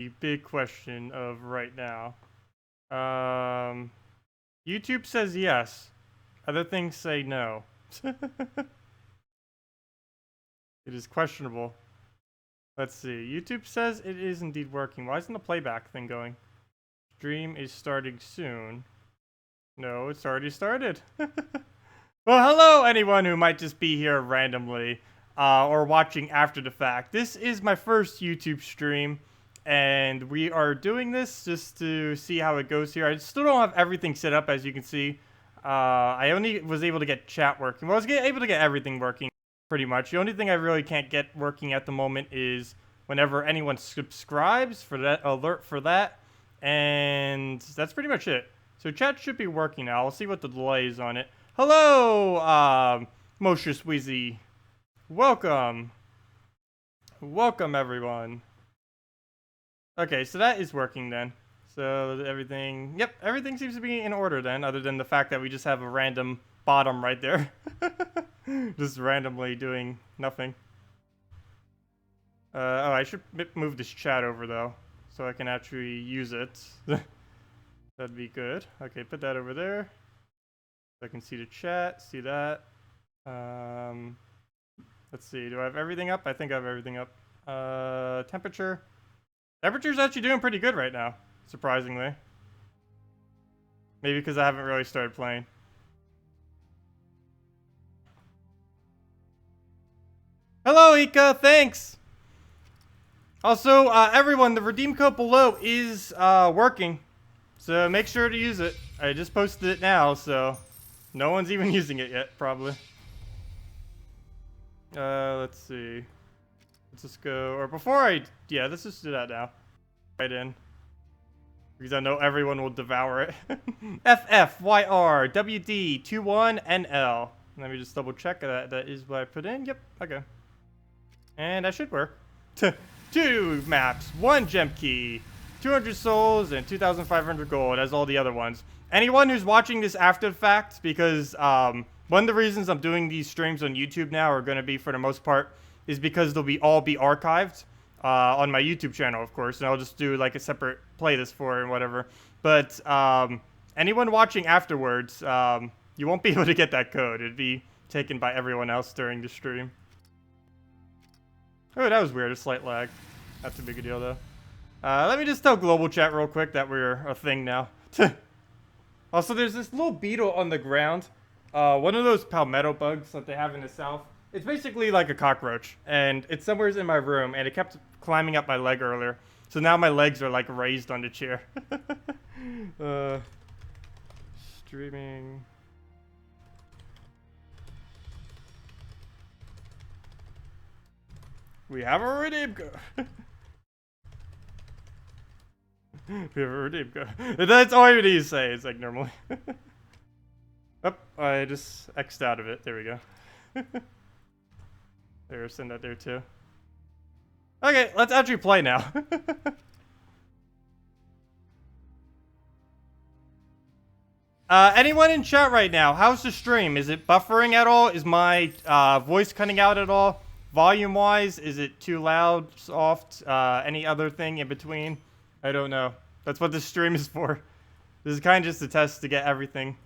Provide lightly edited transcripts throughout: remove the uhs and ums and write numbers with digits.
the big question of right now. YouTube says yes. Other things say no. It is questionable. Let's see. YouTube says it is indeed working. Why isn't the playback thing going? Stream is starting soon. No, it's already started. Well, hello anyone who might just be here randomly or watching after the fact. This is my first YouTube stream, and we are doing this just to see how it goes here. I still don't have everything set up, as you can see. I only was able to get chat working. Well, I was able to get everything working, pretty much. The only thing I really can't get working at the moment is whenever anyone subscribes, for that alert for that, and that's pretty much it. So chat should be working now. I'll see what the delay is on it. Hello, Moshe Sweezy. Welcome. Welcome, everyone. Okay, so that is working then. So everything, yep, everything seems to be in order then, other than the fact that we just have a random bottom right there. Just randomly doing nothing. Oh, I should move this chat over, though, so I can actually use it. That'd be good. Okay, put that over there. So I can see the chat, see that. Let's see, do I have everything up? I think I have everything up. Temperature. Temperature's actually doing pretty good right now, surprisingly. Maybe because I haven't really started playing. Hello, Ika, thanks! Also, everyone, the redeem code below is working, so make sure to use it. I just posted it now, so no one's even using it yet, probably. Let's see. Let's just go, or before yeah, let's just do that now. Right in. Because I know everyone will devour it. FFYRWD21NL. Let me just double check that is what I put in. Yep, okay. And that should work. 2 maps, 1 gem key, 200 souls, and 2,500 gold, as all the other ones. Anyone who's watching this after the fact, because one of the reasons I'm doing these streams on YouTube now are going to be, for the most part, is because they'll all be archived on my YouTube channel, of course, and I'll just do like a separate playlist for it and whatever. But anyone watching afterwards, you won't be able to get that code. It'd be taken by everyone else during the stream. Oh, that was weird. A slight lag. That's a big deal, though. Let me just tell global chat real quick that we're a thing now. Also, there's this little beetle on the ground. One of those palmetto bugs that they have in the south. It's basically like a cockroach, and it's somewhere in my room, and it kept climbing up my leg earlier. So now my legs are like raised on the chair. Streaming. We have a redeem code. We have a redeem code. That's all you need to say. It's like normally. Oh, I just X'd out of it. There we go. There, send that there too. Okay, let's actually play now. Anyone in chat right now? How's the stream? Is it buffering at all? Is my voice cutting out at all? Volume-wise, is it too loud, soft, any other thing in between? I don't know. That's what this stream is for. This is kind of just a test to get everything.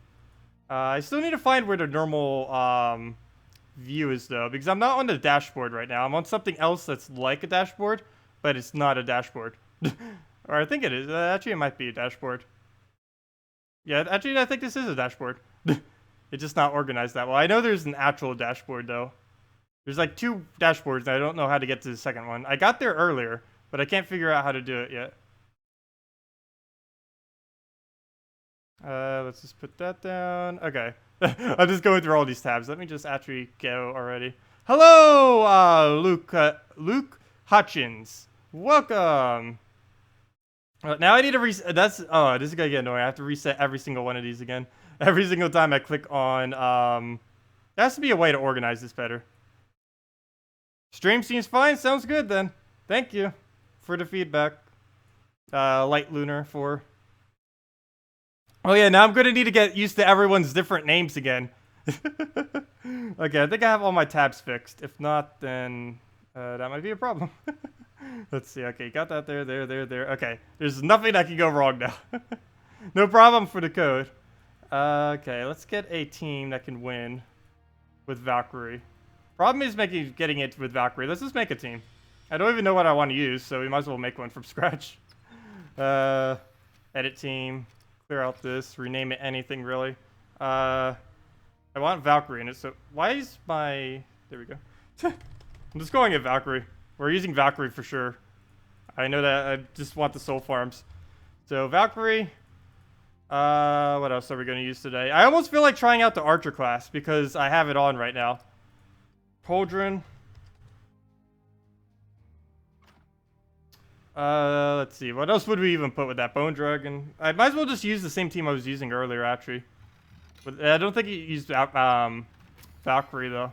I still need to find where the normal view is, though, because I'm not on the dashboard right now. I'm on something else that's like a dashboard, but it's not a dashboard. Or I think it is. Actually, it might be a dashboard. Yeah, actually, I think this is a dashboard. It's just not organized that well. I know there's an actual dashboard, though. There's like 2 dashboards, and I don't know how to get to the second one. I got there earlier, but I can't figure out how to do it yet. Let's just put that down. Okay. I'm just going through all these tabs. Let me just actually go already. Hello, Luke Hutchins. Welcome. Now I need to reset. This is gonna get annoying. I have to reset every single one of these again. Every single time I click on. There has to be a way to organize this better. Stream seems fine. Sounds good then. Thank you for the feedback. Light Lunar 4. Oh yeah, now I'm gonna need to get used to everyone's different names again. Okay, I think I have all my tabs fixed. If not, then that might be a problem. Let's see. Okay, got that there. Okay, there's nothing that can go wrong now. No problem for the code. Okay, let's get a team that can win with Valkyrie. Problem is getting it with Valkyrie. Let's just make a team. I don't even know what I want to use, so we might as well make one from scratch. Edit team. Clear out this. Rename it anything, really. I want Valkyrie in it, so why is my... There we go. I'm just going at Valkyrie. We're using Valkyrie for sure. I know that. I just want the soul farms. So, Valkyrie. What else are we going to use today? I almost feel like trying out the Archer class because I have it on right now. Cauldron. Let's see. What else would we even put with that? Bone Dragon. I might as well just use the same team I was using earlier, actually. But I don't think he used Valkyrie, though.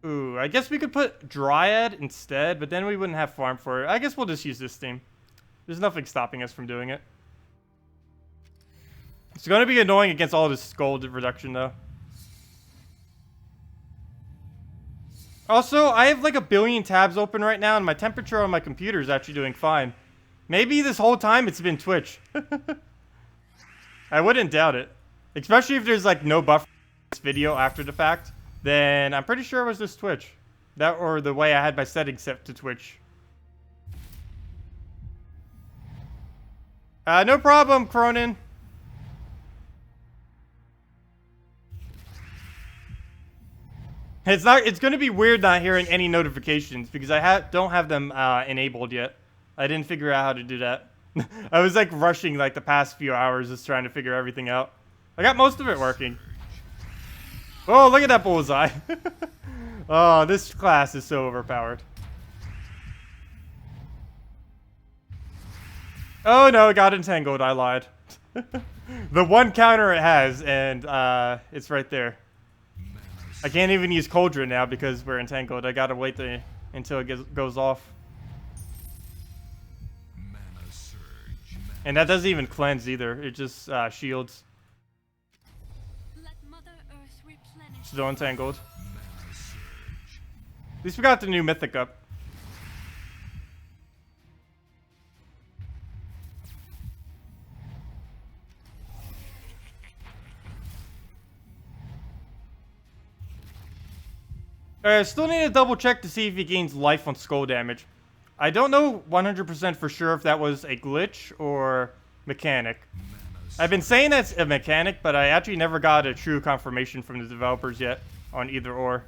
Ooh, I guess we could put Dryad instead, but then we wouldn't have farm for it. I guess we'll just use this team. There's nothing stopping us from doing it. It's going to be annoying against all this gold reduction, though. Also, I have like 1 billion tabs open right now, and my temperature on my computer is actually doing fine. Maybe this whole time it's been Twitch. I wouldn't doubt it. Especially if there's like no buffer in this video after the fact. Then I'm pretty sure it was just Twitch. That or the way I had my settings set to Twitch. No problem, Cronin. It's going to be weird not hearing any notifications because I don't have them enabled yet. I didn't figure out how to do that. I was like rushing like the past few hours just trying to figure everything out. I got most of it working. Oh, look at that bullseye. Oh, this class is so overpowered. Oh no, it got entangled. I lied. The one counter it has, and it's right there. I can't even use Cauldron now because we're entangled. I gotta wait until it goes off. And that doesn't even cleanse either. It just shields. Still entangled. At least we got the new Mythic up. I still need to double check to see if he gains life on skull damage. I don't know 100% for sure if that was a glitch or mechanic. I've been saying that's a mechanic, but I actually never got a true confirmation from the developers yet on either or.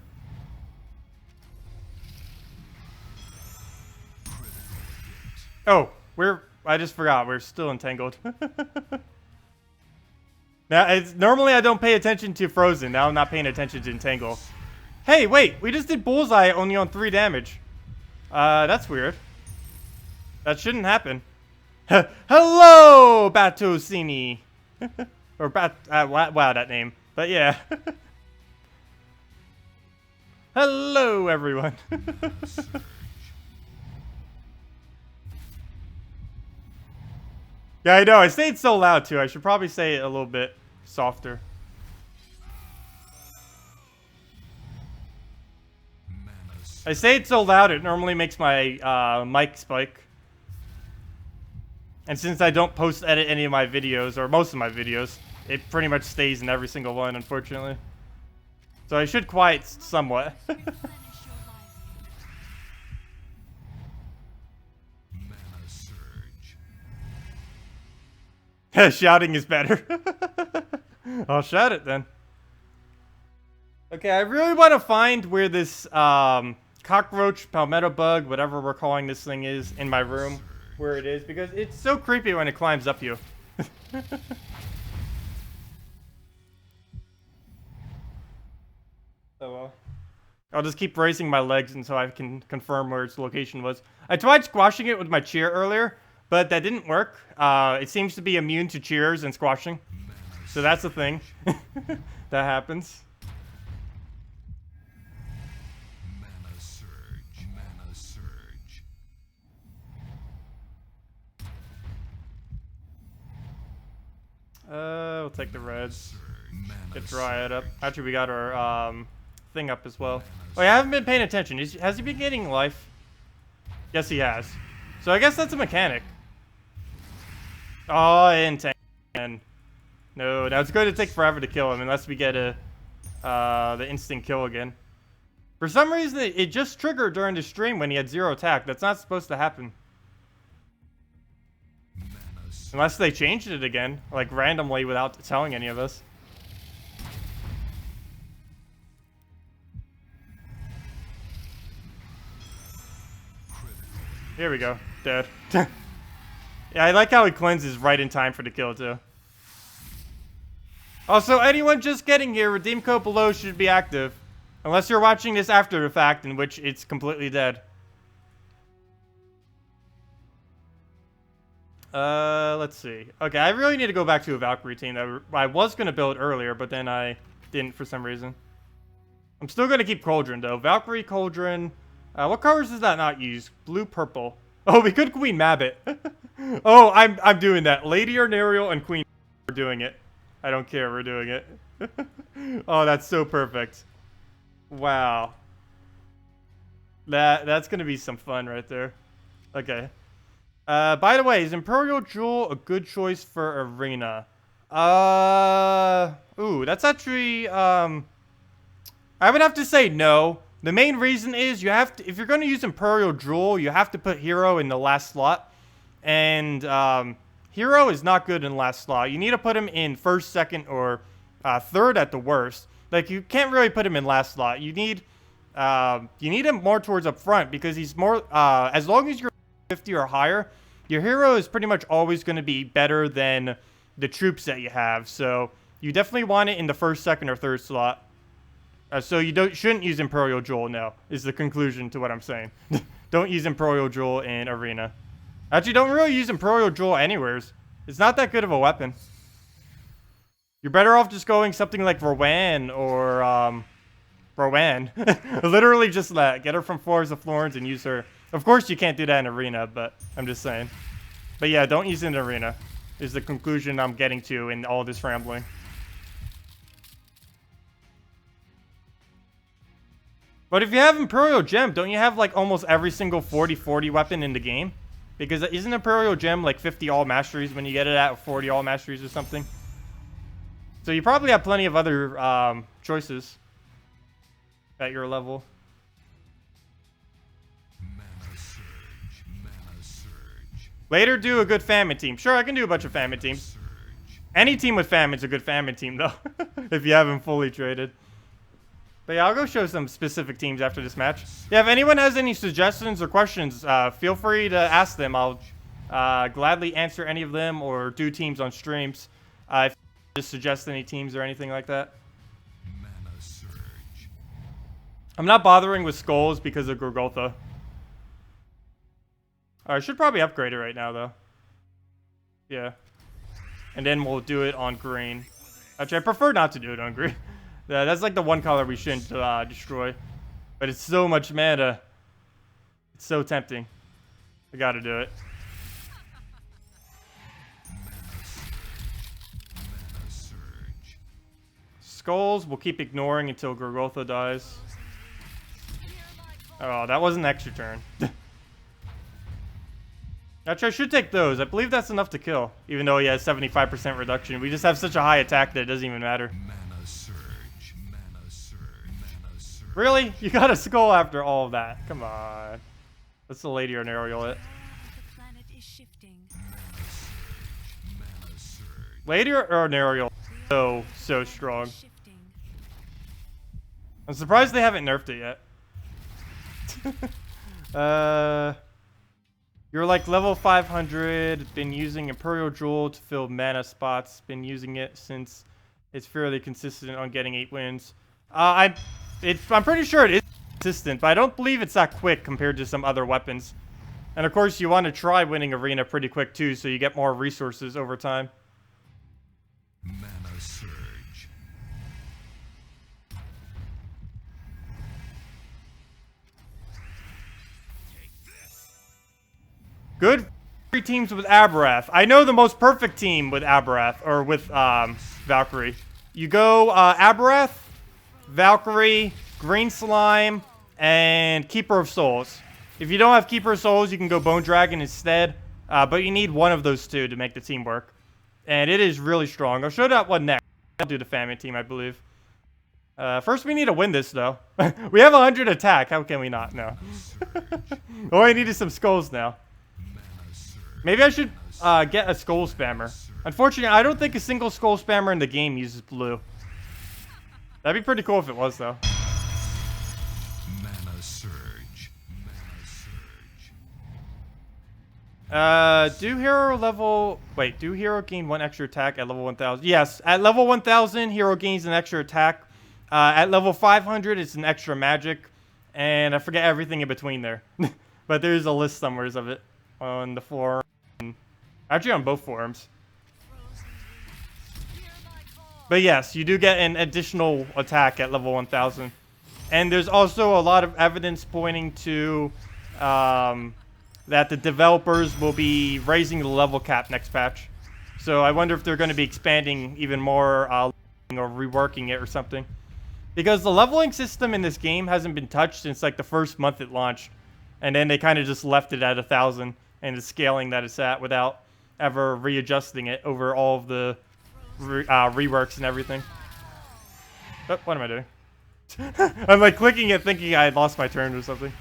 Oh, I just forgot. We're still entangled. Now, normally I don't pay attention to Frozen. Now I'm not paying attention to Entangle. Hey, wait. We just did Bullseye only on 3 damage. That's weird. That shouldn't happen. Hello, Batosini. Or wow, that name. But yeah. Hello, everyone. Yeah, I know. I say it so loud, too. I should probably say it a little bit softer. I say it so loud, it normally makes my mic spike. And since I don't post-edit any of my videos, or most of my videos, it pretty much stays in every single one, unfortunately. So I should quiet somewhat. Shouting is better. I'll shout it then. Okay, I really want to find where this cockroach, palmetto bug, whatever we're calling this thing is in my room, where it is, because it's so creepy when it climbs up you. Oh well. I'll just keep raising my legs until I can confirm where its location was. I tried squashing it with my chair earlier, but that didn't work. It seems to be immune to cheers and squashing. So that's the thing. That happens. Mana surge, mana surge. We'll take the reds. Get Dryad up. Actually, we got our thing up as well. Oh, yeah, I haven't been paying attention. Has he been getting life? Yes, he has. So I guess that's a mechanic. Oh, and 10. No, now it's going to take forever to kill him unless we get the instant kill again. For some reason, it just triggered during the stream when he had 0 attack. That's not supposed to happen. Unless they changed it again, like randomly without telling any of us. Here we go. Dead. Yeah, I like how he cleanses right in time for the kill, too. Also, anyone just getting here, redeem code below should be active. Unless you're watching this after the fact, in which it's completely dead. Let's see. Okay, I really need to go back to a Valkyrie team that I was going to build earlier, but then I didn't for some reason. I'm still going to keep Cauldron, though. Valkyrie, Cauldron. What colors does that not use? Blue, purple. Oh, we could Queen Mabbit. Oh, I'm doing that. Lady Arnariel and Queen are doing it. I don't care. We're doing it. Oh, that's so perfect. Wow. That's going to be some fun right there. Okay. By the way, is Imperial Jewel a good choice for Arena? Ooh, that's actually, I would have to say no. The main reason is you have to, if you're going to use Imperial Jewel, you have to put Hero in the last slot. And, Hero is not good in the last slot. You need to put him in first, second, or, third at the worst. Like, you can't really put him in last slot. You need him more towards up front because he's more, as long as you're 50 or higher, your hero is pretty much always going to be better than the troops that you have. So you definitely want it in the first, second, or third slot. So you shouldn't use Imperial Jewel, no, is the conclusion to what I'm saying. Don't use Imperial Jewel in Arena. Actually, don't really use Imperial Jewel anywheres. It's not that good of a weapon. You're better off just going something like Rowan or, Rowan. Literally just get her from Floors of Florence and use her. Of course you can't do that in Arena, but I'm just saying. But yeah, don't use it in Arena, is the conclusion I'm getting to in all this rambling. But if you have Imperial Gem, don't you have like almost every single 40-40 weapon in the game? Because isn't Imperial Gem like 50 all masteries when you get it at 40 all masteries or something? So you probably have plenty of other choices at your level. Mana surge. Later, do a good Famine team. Sure, I can do a bunch of Famine teams. Surge. Any team with Famine's a good Famine team, though. If you haven't fully traded. But yeah, I'll go show some specific teams after this match. Yeah, if anyone has any suggestions or questions, feel free to ask them. I'll gladly answer any of them or do teams on streams. If you just suggest any teams or anything like that. Mana surge. I'm not bothering with skulls because of Gorgotha. I should probably upgrade it right now, though. Yeah. And then we'll do it on green. Actually, I prefer not to do it on green. Yeah, that's like the one color we shouldn't destroy. But it's so much mana. It's so tempting. I gotta do it. Mana surge. Skulls we'll keep ignoring until Gorgotha dies. Oh, that was an extra turn. Actually, I should take those. I believe that's enough to kill. Even though he has 75% reduction. We just have such a high attack that it doesn't even matter. Mana surge. Mana surge. Mana surge. Really? You got a skull after all of that? Come on. That's the Lady Arnariel it. The planet is shifting. Mana surge. Lady Arnariel so strong. Shifting. I'm surprised they haven't nerfed it yet. You're like level 500, been using Imperial Jewel to fill mana spots, been using it since it's fairly consistent on getting 8 wins. I'm pretty sure it is consistent, but I don't believe it's that quick compared to some other weapons. And of course, you want to try winning Arena pretty quick too, so you get more resources over time. Mana surge. Good teams with Aborth. I know the most perfect team with Aborth, or with Valkyrie. You go Aborth, Valkyrie, Green Slime, and Keeper of Souls. If you don't have Keeper Souls, you can go Bone Dragon instead. But you need one of those two to make the team work. And it is really strong. I'll show that one next. I'll do the Famine team, I believe. First, we need to win this, though. We have 100 attack. How can we not? No. All I need is some skulls now. Maybe I should get a skull spammer. Unfortunately, I don't think a single skull spammer in the game uses blue. That'd be pretty cool if it was, though. Mana surge. Mana surge. Do hero level... Wait, do hero gain 1 extra attack at level 1000? Yes, at level 1000, hero gains an extra attack. At level 500, it's an extra magic. And I forget everything in between there. But there's a list somewhere of it on the forum. Actually, on both forums. But yes, you do get an additional attack at level 1000. And there's also a lot of evidence pointing to that the developers will be raising the level cap next patch. So I wonder if they're going to be expanding even more or reworking it or something. Because the leveling system in this game hasn't been touched since like the first month it launched. And then they kind of just left it at 1000 and the scaling that it's at without ever readjusting it over all of the reworks and everything. Oh, what am I doing? I'm like clicking it thinking I lost my turn or something.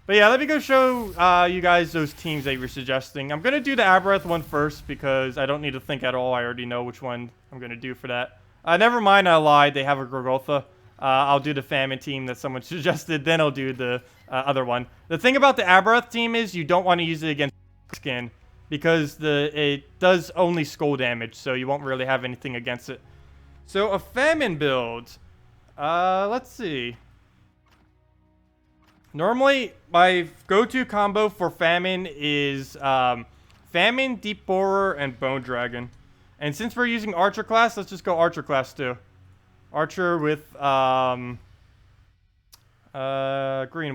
But yeah, let me go show you guys those teams that you were suggesting. I'm going to do the Aborth one first because I don't need to think at all. I already know which one I'm going to do for that. Never mind, I lied. They have a Gorgotha. I'll do the Famine team that someone suggested. Then I'll do the other one. The thing about the Aborth team is you don't want to use it against skin because it does only skull damage, so you won't really have anything against it. So a Famine build. Let's see. Normally, my go-to combo for Famine is Famine, Deep Borer, and Bone Dragon. And since we're using Archer class, let's just go Archer class too. Archer with green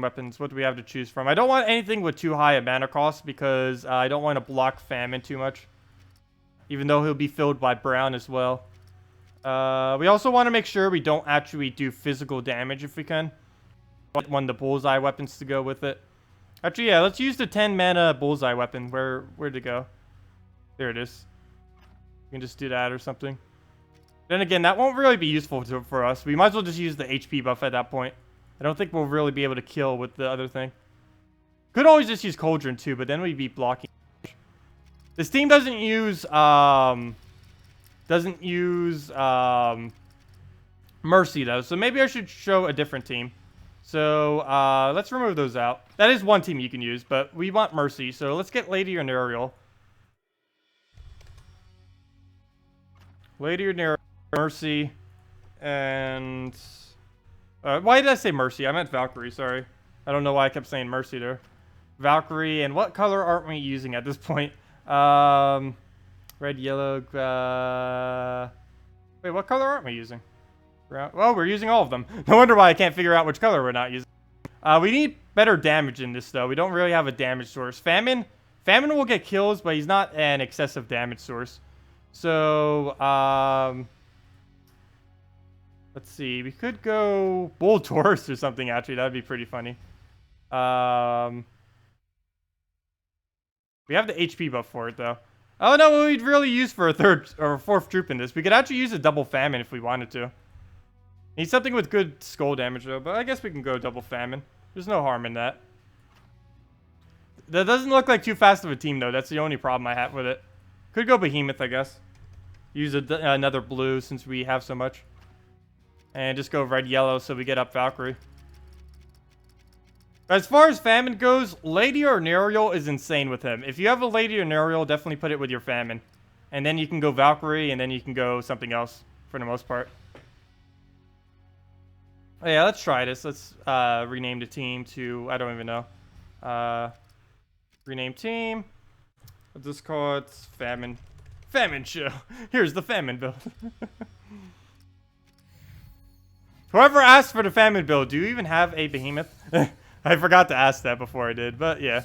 weapons. What do we have to choose from? I don't want anything with too high a mana cost because I don't want to block Famine too much. Even though he'll be filled by brown as well. We also want to make sure we don't actually do physical damage if we can. I want one of the bullseye weapons to go with it. Actually, yeah, let's use the 10 mana bullseye weapon. Where'd it go? There it is. We can just do that or something. Then again, that won't really be useful for us. We might as well just use the HP buff at that point. I don't think we'll really be able to kill with the other thing. Could always just use Cauldron too, but then we'd be blocking. This team doesn't use Mercy though, so maybe I should show a different team. So let's remove those out. That is one team you can use, but we want Mercy, so let's get Lady or Nerial. Lady or Nerial, Mercy, and why did I say Mercy? I meant Valkyrie, sorry. I don't know why I kept saying Mercy there. Valkyrie, and what color aren't we using at this point? Red, yellow, wait, what color aren't we using? Brown. Well, we're using all of them. No wonder why I can't figure out which color we're not using. We need better damage in this, though. We don't really have a damage source. Famine will get kills, but he's not an excessive damage source. So, let's see. We could go Bull Taurus or something, actually. That'd be pretty funny. We have the HP buff for it, though. Oh, no, what we'd really use for a third or fourth troop in this. We could actually use a double Famine if we wanted to. Need something with good skull damage, though, but I guess we can go double Famine. There's no harm in that. That doesn't look like too fast of a team, though. That's the only problem I have with it. Could go Behemoth, I guess. Use another blue since we have so much. And just go red-yellow so we get up Valkyrie. As far as Famine goes, Lady or Nerial is insane with him. If you have a Lady or Nerial, definitely put it with your Famine. And then you can go Valkyrie, and then you can go something else for the most part. Oh, yeah, let's try this. Let's rename the team to, I don't even know. Rename team. Let's just call it Famine. Famine Show. Here's the Famine build. Whoever asked for the Famine build, do you even have a Behemoth? I forgot to ask that before I did, but yeah.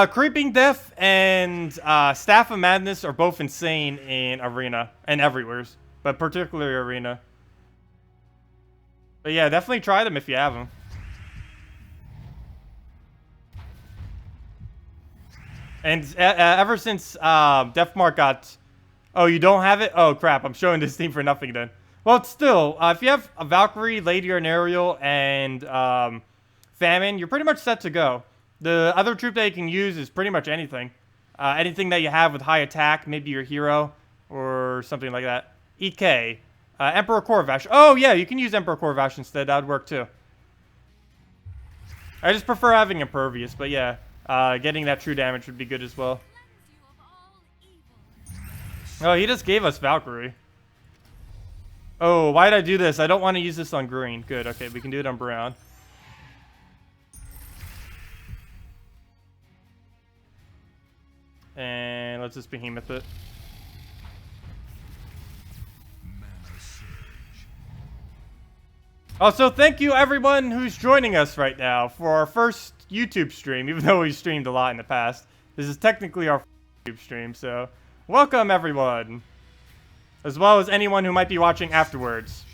Creeping Death and Staff of Madness are both insane in Arena and everywhere. but particularly arena. But yeah, definitely try them if you have them. And ever since Deathmark got... Oh, you don't have it? Oh, crap. I'm showing this team for nothing then. Well, still, if you have a Valkyrie, Lady or an Aerial, and Famine, you're pretty much set to go. The other troop that you can use is pretty much anything. Anything that you have with high attack, maybe your hero, or something like that. EK. Emperor Corvash. Oh, yeah, you can use Emperor Corvash instead. That would work, too. I just prefer having Impervious, but yeah. Getting that true damage would be good as well. Oh, he just gave us Valkyrie. Oh, why did I do this? I don't want to use this on green. Good, okay, we can do it on brown. And let's just behemoth it. Also, thank you everyone who's joining us right now for our first YouTube stream, even though we've streamed a lot in the past. This is technically our YouTube stream, so welcome everyone. As well as anyone who might be watching afterwards.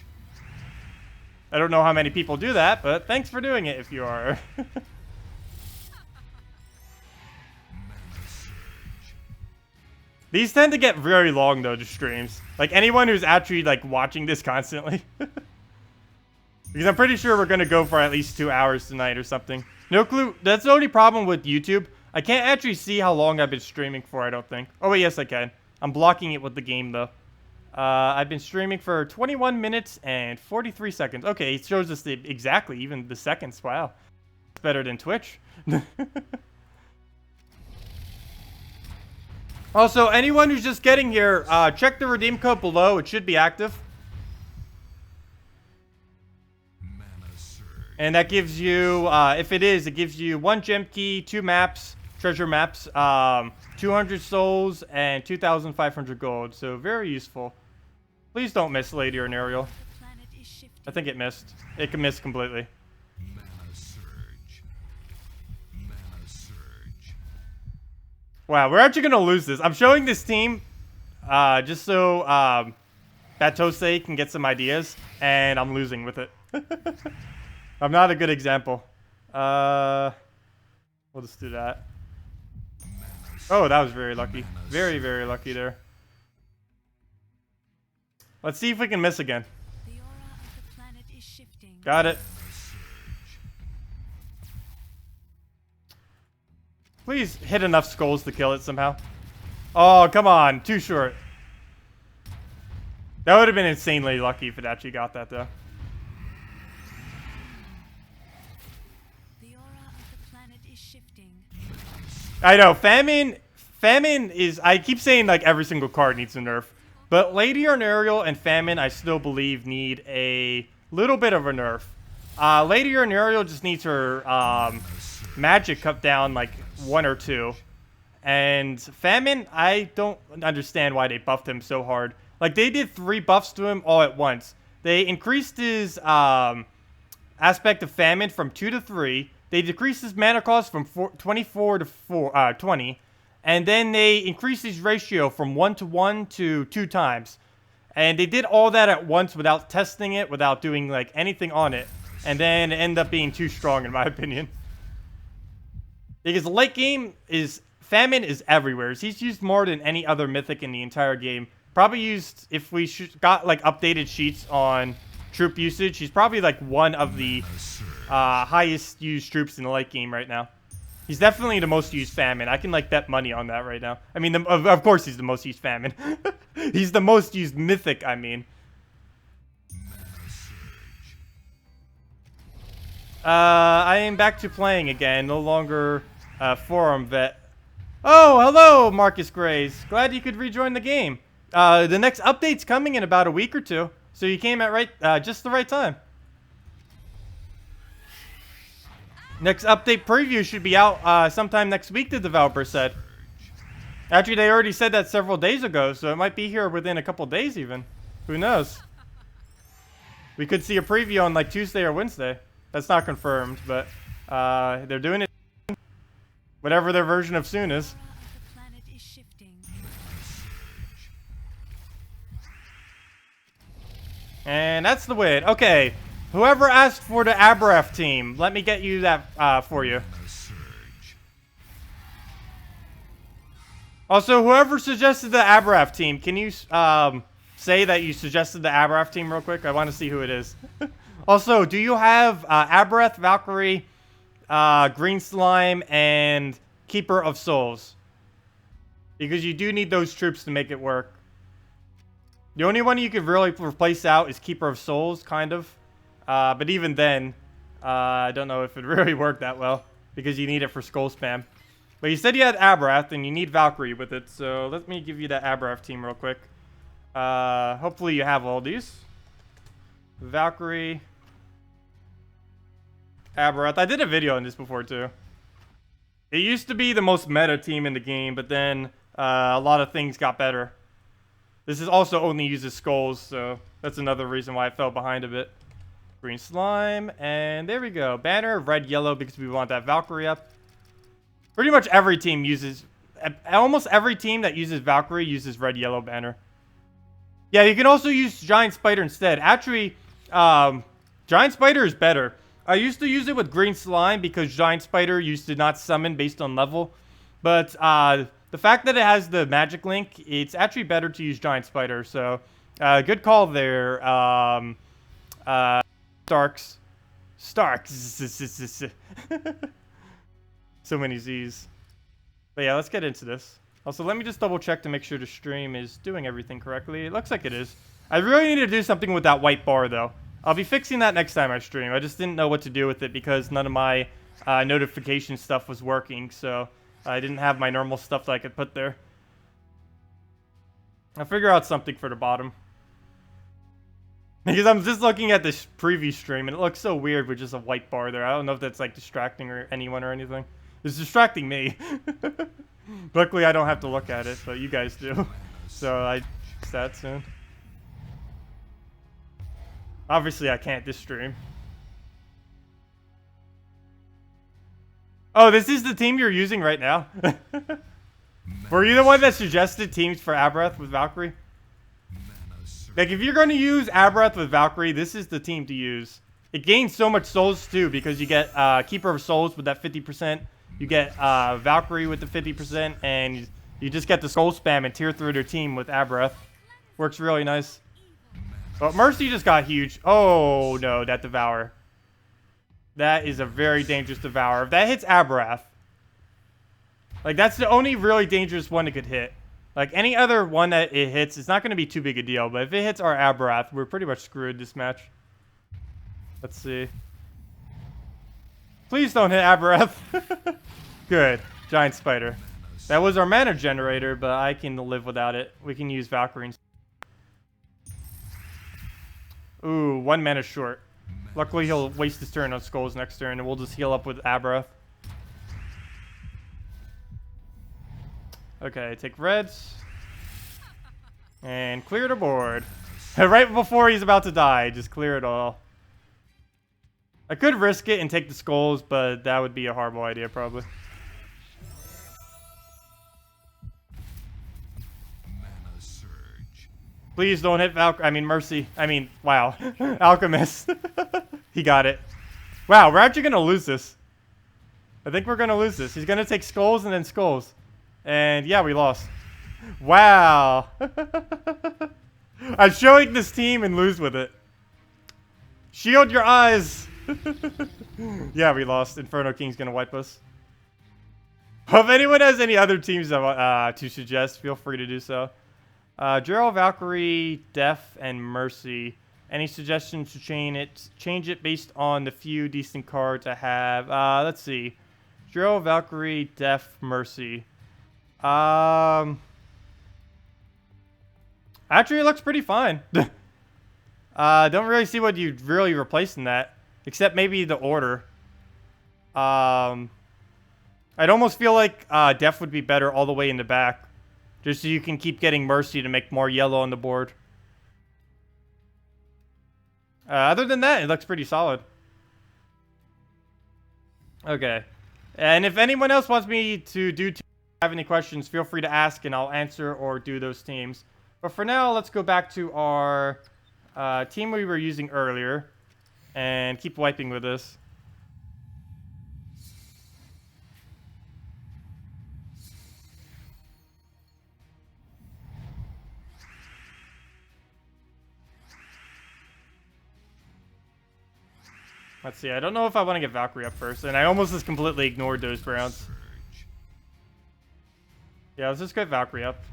I don't know how many people do that, but thanks for doing it if you are. These tend to get very long though, the streams. Like anyone who's actually like watching this constantly. Because I'm pretty sure we're going to go for at least 2 hours tonight or something. No clue. That's the only problem with YouTube. I can't actually see how long I've been streaming for, I don't think. Oh, wait, yes, I can. I'm blocking it with the game, though. I've been streaming for 21 minutes and 43 seconds. Okay, it shows us exactly, even the seconds. Wow. It's better than Twitch. Also, anyone who's just getting here, check the redeem code below. It should be active. And that gives you, if it is, it gives you 1 gem key, 2 maps, treasure maps, 200 souls, and 2,500 gold. So very useful. Please don't miss Lady or an Aerial. I think it missed. It can miss completely. Wow, we're actually going to lose this. I'm showing this team just so Batose can get some ideas, and I'm losing with it. I'm not a good example. We'll just do that. Oh, that was very lucky. Very, very lucky there. Let's see if we can miss again. The aura of the planet is shifting. Got it. Please hit enough skulls to kill it somehow. Oh, come on. Too short. That would have been insanely lucky if it actually got that, though. I know, Famine is, I keep saying like every single card needs a nerf, but Lady or an Aerial and Famine I still believe need a little bit of a nerf. Lady or an Aerial just needs her magic cut down like 1 or 2. And Famine, I don't understand why they buffed him so hard. Like they did 3 buffs to him all at once. They increased his aspect of Famine from 2 to 3. They decreased his mana cost from 24 to 20. And then they increased his ratio from 1-to-1 to 2 times. And they did all that at once without testing it, without doing like anything on it. And then it ended up being too strong in my opinion. Because the late game is... Famine is everywhere. He's used more than any other Mythic in the entire game. Probably used... If we got like updated sheets on troop usage, he's probably like one of the... highest used troops in the late game right now. He's definitely the most used Famine. I can like bet money on that right now. I mean, of course he's the most used Famine. He's the most used Mythic, I mean. I am back to playing again. No longer forum vet. Oh, hello, Marcus Grays. Glad you could rejoin the game. The next update's coming in about a week or 2. So you came at just the right time. Next update preview should be out sometime next week, the developer said. Actually, they already said that several days ago, so it might be here within a couple days even. Who knows? We could see a preview on like Tuesday or Wednesday. That's not confirmed, but they're doing it. Whatever their version of soon is. And that's the win. Okay. Whoever asked for the Aborth team, let me get you that for you. Mana surge. Also, whoever suggested the Aborth team, can you say that you suggested the Aborth team real quick? I want to see who it is. Also, do you have Aborth, Valkyrie, Green Slime, and Keeper of Souls? Because you do need those troops to make it work. The only one you could really replace out is Keeper of Souls, kind of. But even then, I don't know if it really worked that well. Because you need it for skull spam. But you said you had Aborth, and you need Valkyrie with it. So let me give you that Aborth team real quick. Hopefully you have all these. Valkyrie. Aborth. I did a video on this before, too. It used to be the most meta team in the game, but then a lot of things got better. This is also only uses skulls, so that's another reason why I fell behind a bit. Green Slime, and there we go. Banner, red, yellow, because we want that Valkyrie up. Pretty much every team uses... Almost every team that uses Valkyrie uses red, yellow banner. Yeah, you can also use Giant Spider instead. Actually, Giant Spider is better. I used to use it with Green Slime because Giant Spider used to not summon based on level. But the fact that it has the magic link, it's actually better to use Giant Spider. So, good call there. Starks. So many Z's. But yeah, let's get into this. Also, let me just double check to make sure the stream is doing everything correctly. It looks like it is. I really need to do something with that white bar, though. I'll be fixing that next time I stream. I just didn't know what to do with it because none of my notification stuff was working. So I didn't have my normal stuff that I could put there. I'll figure out something for the bottom. Because I'm just looking at this preview stream and it looks so weird with just a white bar there. I don't know if that's like distracting or anyone or anything. It's distracting me. Luckily, I don't have to look at it, but you guys do. So I fix that soon. Obviously, I can't this stream. Oh, this is the team you're using right now? Were you the one that suggested teams for Aborth with Valkyrie? Like, if you're going to use Aborth with Valkyrie, this is the team to use. It gains so much souls, too, because you get Keeper of Souls with that 50%. You get Valkyrie with the 50%, and you just get the soul spam and tear through their team with Aborth. Works really nice. But Mercy just got huge. Oh, no, that Devour. That is a very dangerous Devour. If that hits Aborth, like, that's the only really dangerous one it could hit. Like, any other one that it hits, it's not going to be too big a deal. But if it hits our Aborth, we're pretty much screwed this match. Let's see. Please don't hit Aborth. Good. Giant Spider. That was our mana generator, but I can live without it. We can use Valkyrie. Ooh, 1 mana short. Luckily, he'll waste his turn on Skulls next turn, and we'll just heal up with Aborth. Okay, take reds. And clear the board. Right before he's about to die, just clear it all. I could risk it and take the skulls, but that would be a horrible idea, probably. Mana surge. Please don't hit Mercy. Wow. Alchemist. He got it. Wow, we're actually going to lose this. I think we're going to lose this. He's going to take skulls and then skulls. And yeah, we lost. Wow. I'm showing this team and lose with it. Shield your eyes. Yeah, we lost. Inferno King's gonna wipe us. If anyone has any other teams that, to suggest, feel free to do so. Gerald, Valkyrie, Def, and Mercy. Any suggestions to change it based on the few decent cards I have? Let's see. Gerald, Valkyrie, Def, Mercy. Actually, it looks pretty fine. Don't really see what you'd really replace in that. Except maybe the order. I'd almost feel like Def would be better all the way in the back. Just so you can keep getting Mercy to make more yellow on the board. Other than that, it looks pretty solid. Okay. And if anyone else wants me to have any questions, feel free to ask and I'll answer or do those teams. But for now, let's go back to our team we were using earlier and keep wiping with this. Let's see, I don't know if I want to get Valkyrie up first, and I almost just completely ignored those rounds. Yeah, let's just get Valkyrie up.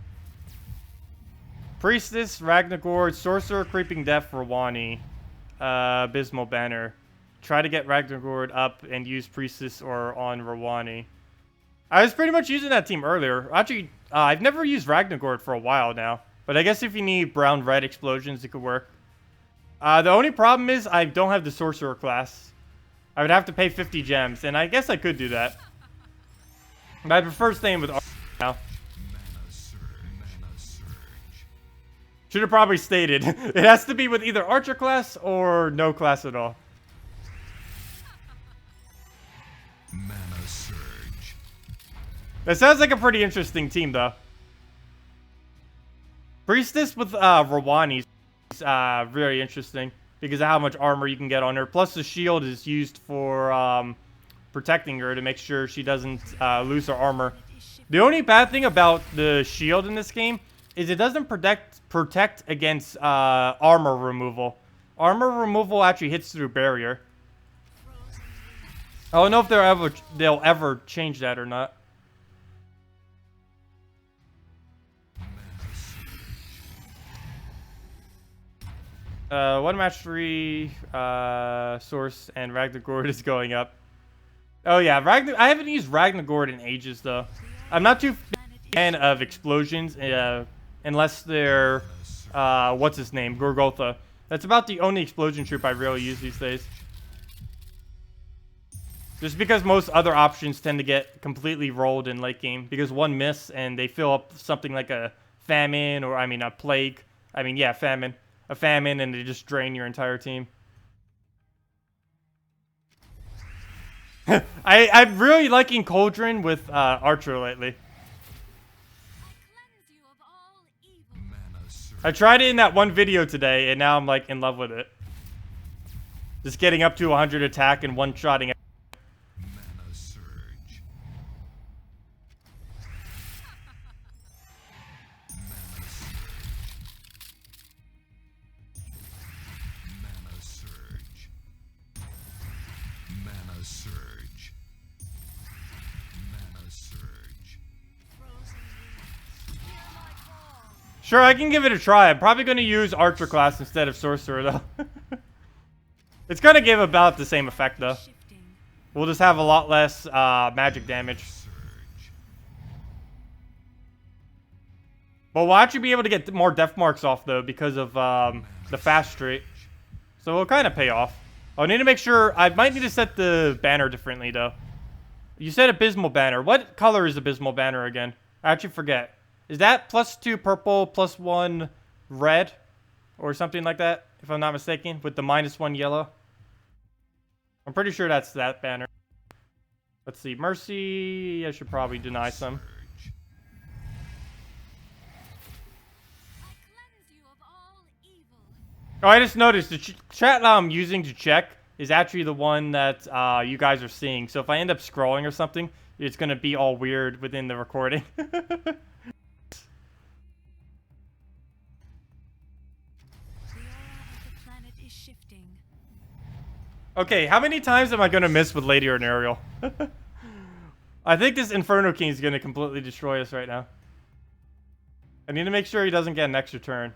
Priestess, Ragnor, Sorcerer, Creeping Death, Rawani, Abysmal Banner. Try to get Ragnor up and use Priestess or on Rawani. I was pretty much using that team earlier. Actually, I've never used Ragnor for a while now, but I guess if you need brown-red explosions, it could work. The only problem is I don't have the Sorcerer class. I would have to pay 50 gems, and I guess I could do that. But I prefer staying with now. Should have probably stated. It has to be with either Archer class or no class at all. Mana surge. That sounds like a pretty interesting team, though. Priestess with Rawani is very interesting because of how much armor you can get on her. Plus, the shield is used for protecting her to make sure she doesn't lose her armor. The only bad thing about the shield in this game is it doesn't protect against armor removal. Armor removal actually hits through barrier. I don't know if they'll ever change that or not. One match 3 source and Ragnor is going up. Oh yeah, I haven't used Ragnor in ages though. I'm not too fan of explosions unless they're what's his name, Gorgotha. That's about the only explosion troop I really use these days. Just because most other options tend to get completely rolled in late game because one miss and they fill up something like a famine or a plague. Yeah, famine. A famine and they just drain your entire team. I'm really liking Cauldron with Archer lately. I tried it in that one video today and now I'm like in love with it. Just getting up to 100 attack and one-shotting. Mana surge. Mana surge. Mana surge. Mana surge. Sure, I can give it a try. I'm probably going to use Archer class instead of Sorcerer, though. It's going to give about the same effect, though. We'll just have a lot less magic damage. But we'll actually be able to get more death marks off, though, because of the fast straight. So it'll kind of pay off. I need to make sure... I might need to set the banner differently, though. You said Abysmal Banner. What color is Abysmal Banner again? I actually forget. Is that +2 purple, +1 red? Or something like that, if I'm not mistaken, with the -1 yellow? I'm pretty sure that's that banner. Let's see. Mercy, I should probably deny some. Oh, I just noticed the chat that I'm using to check is actually the one that you guys are seeing. So if I end up scrolling or something, it's going to be all weird within the recording. Okay, how many times am I going to miss with Lady or an Aerial? I think this Inferno King is going to completely destroy us right now. I need to make sure he doesn't get an extra turn.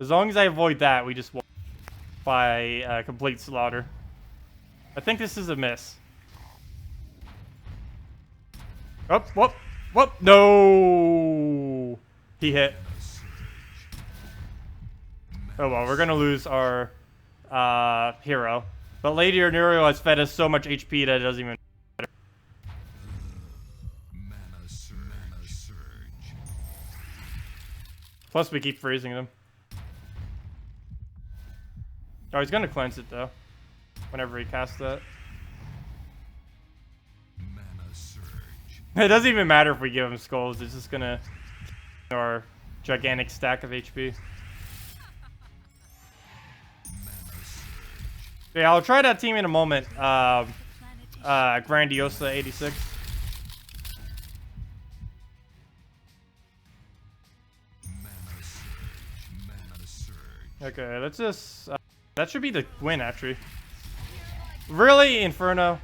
As long as I avoid that, we just won by complete slaughter. I think this is a miss. Oh, whoop, whoop, no! He hit. Oh well, we're going to lose our hero. But Lady or Nuriel has fed us so much HP that it doesn't even matter. Mana surge. Plus, we keep freezing them. Oh, he's gonna cleanse it though. Whenever he casts that. Mana surge. It doesn't even matter if we give him skulls. It's just gonna our gigantic stack of HP. Yeah, I'll try that team in a moment. The planet is Grandiosa 86. Mana surge. Mana surge. Okay, let's just... that should be the win, actually. Really? Inferno?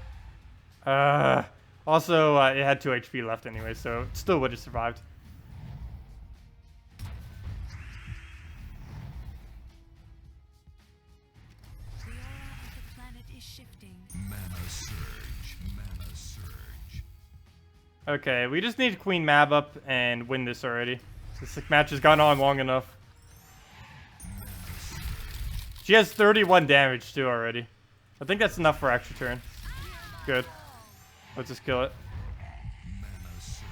Also, it had 2 HP left anyway, so it still would have survived. the aura of the planet is shifting. Mana surge. Mana surge. Okay, we just need Queen Mab up and win this already. This match has gone on long enough. She has 31 damage too already. I think that's enough for extra turn. Good. Let's just kill it. Mana surge.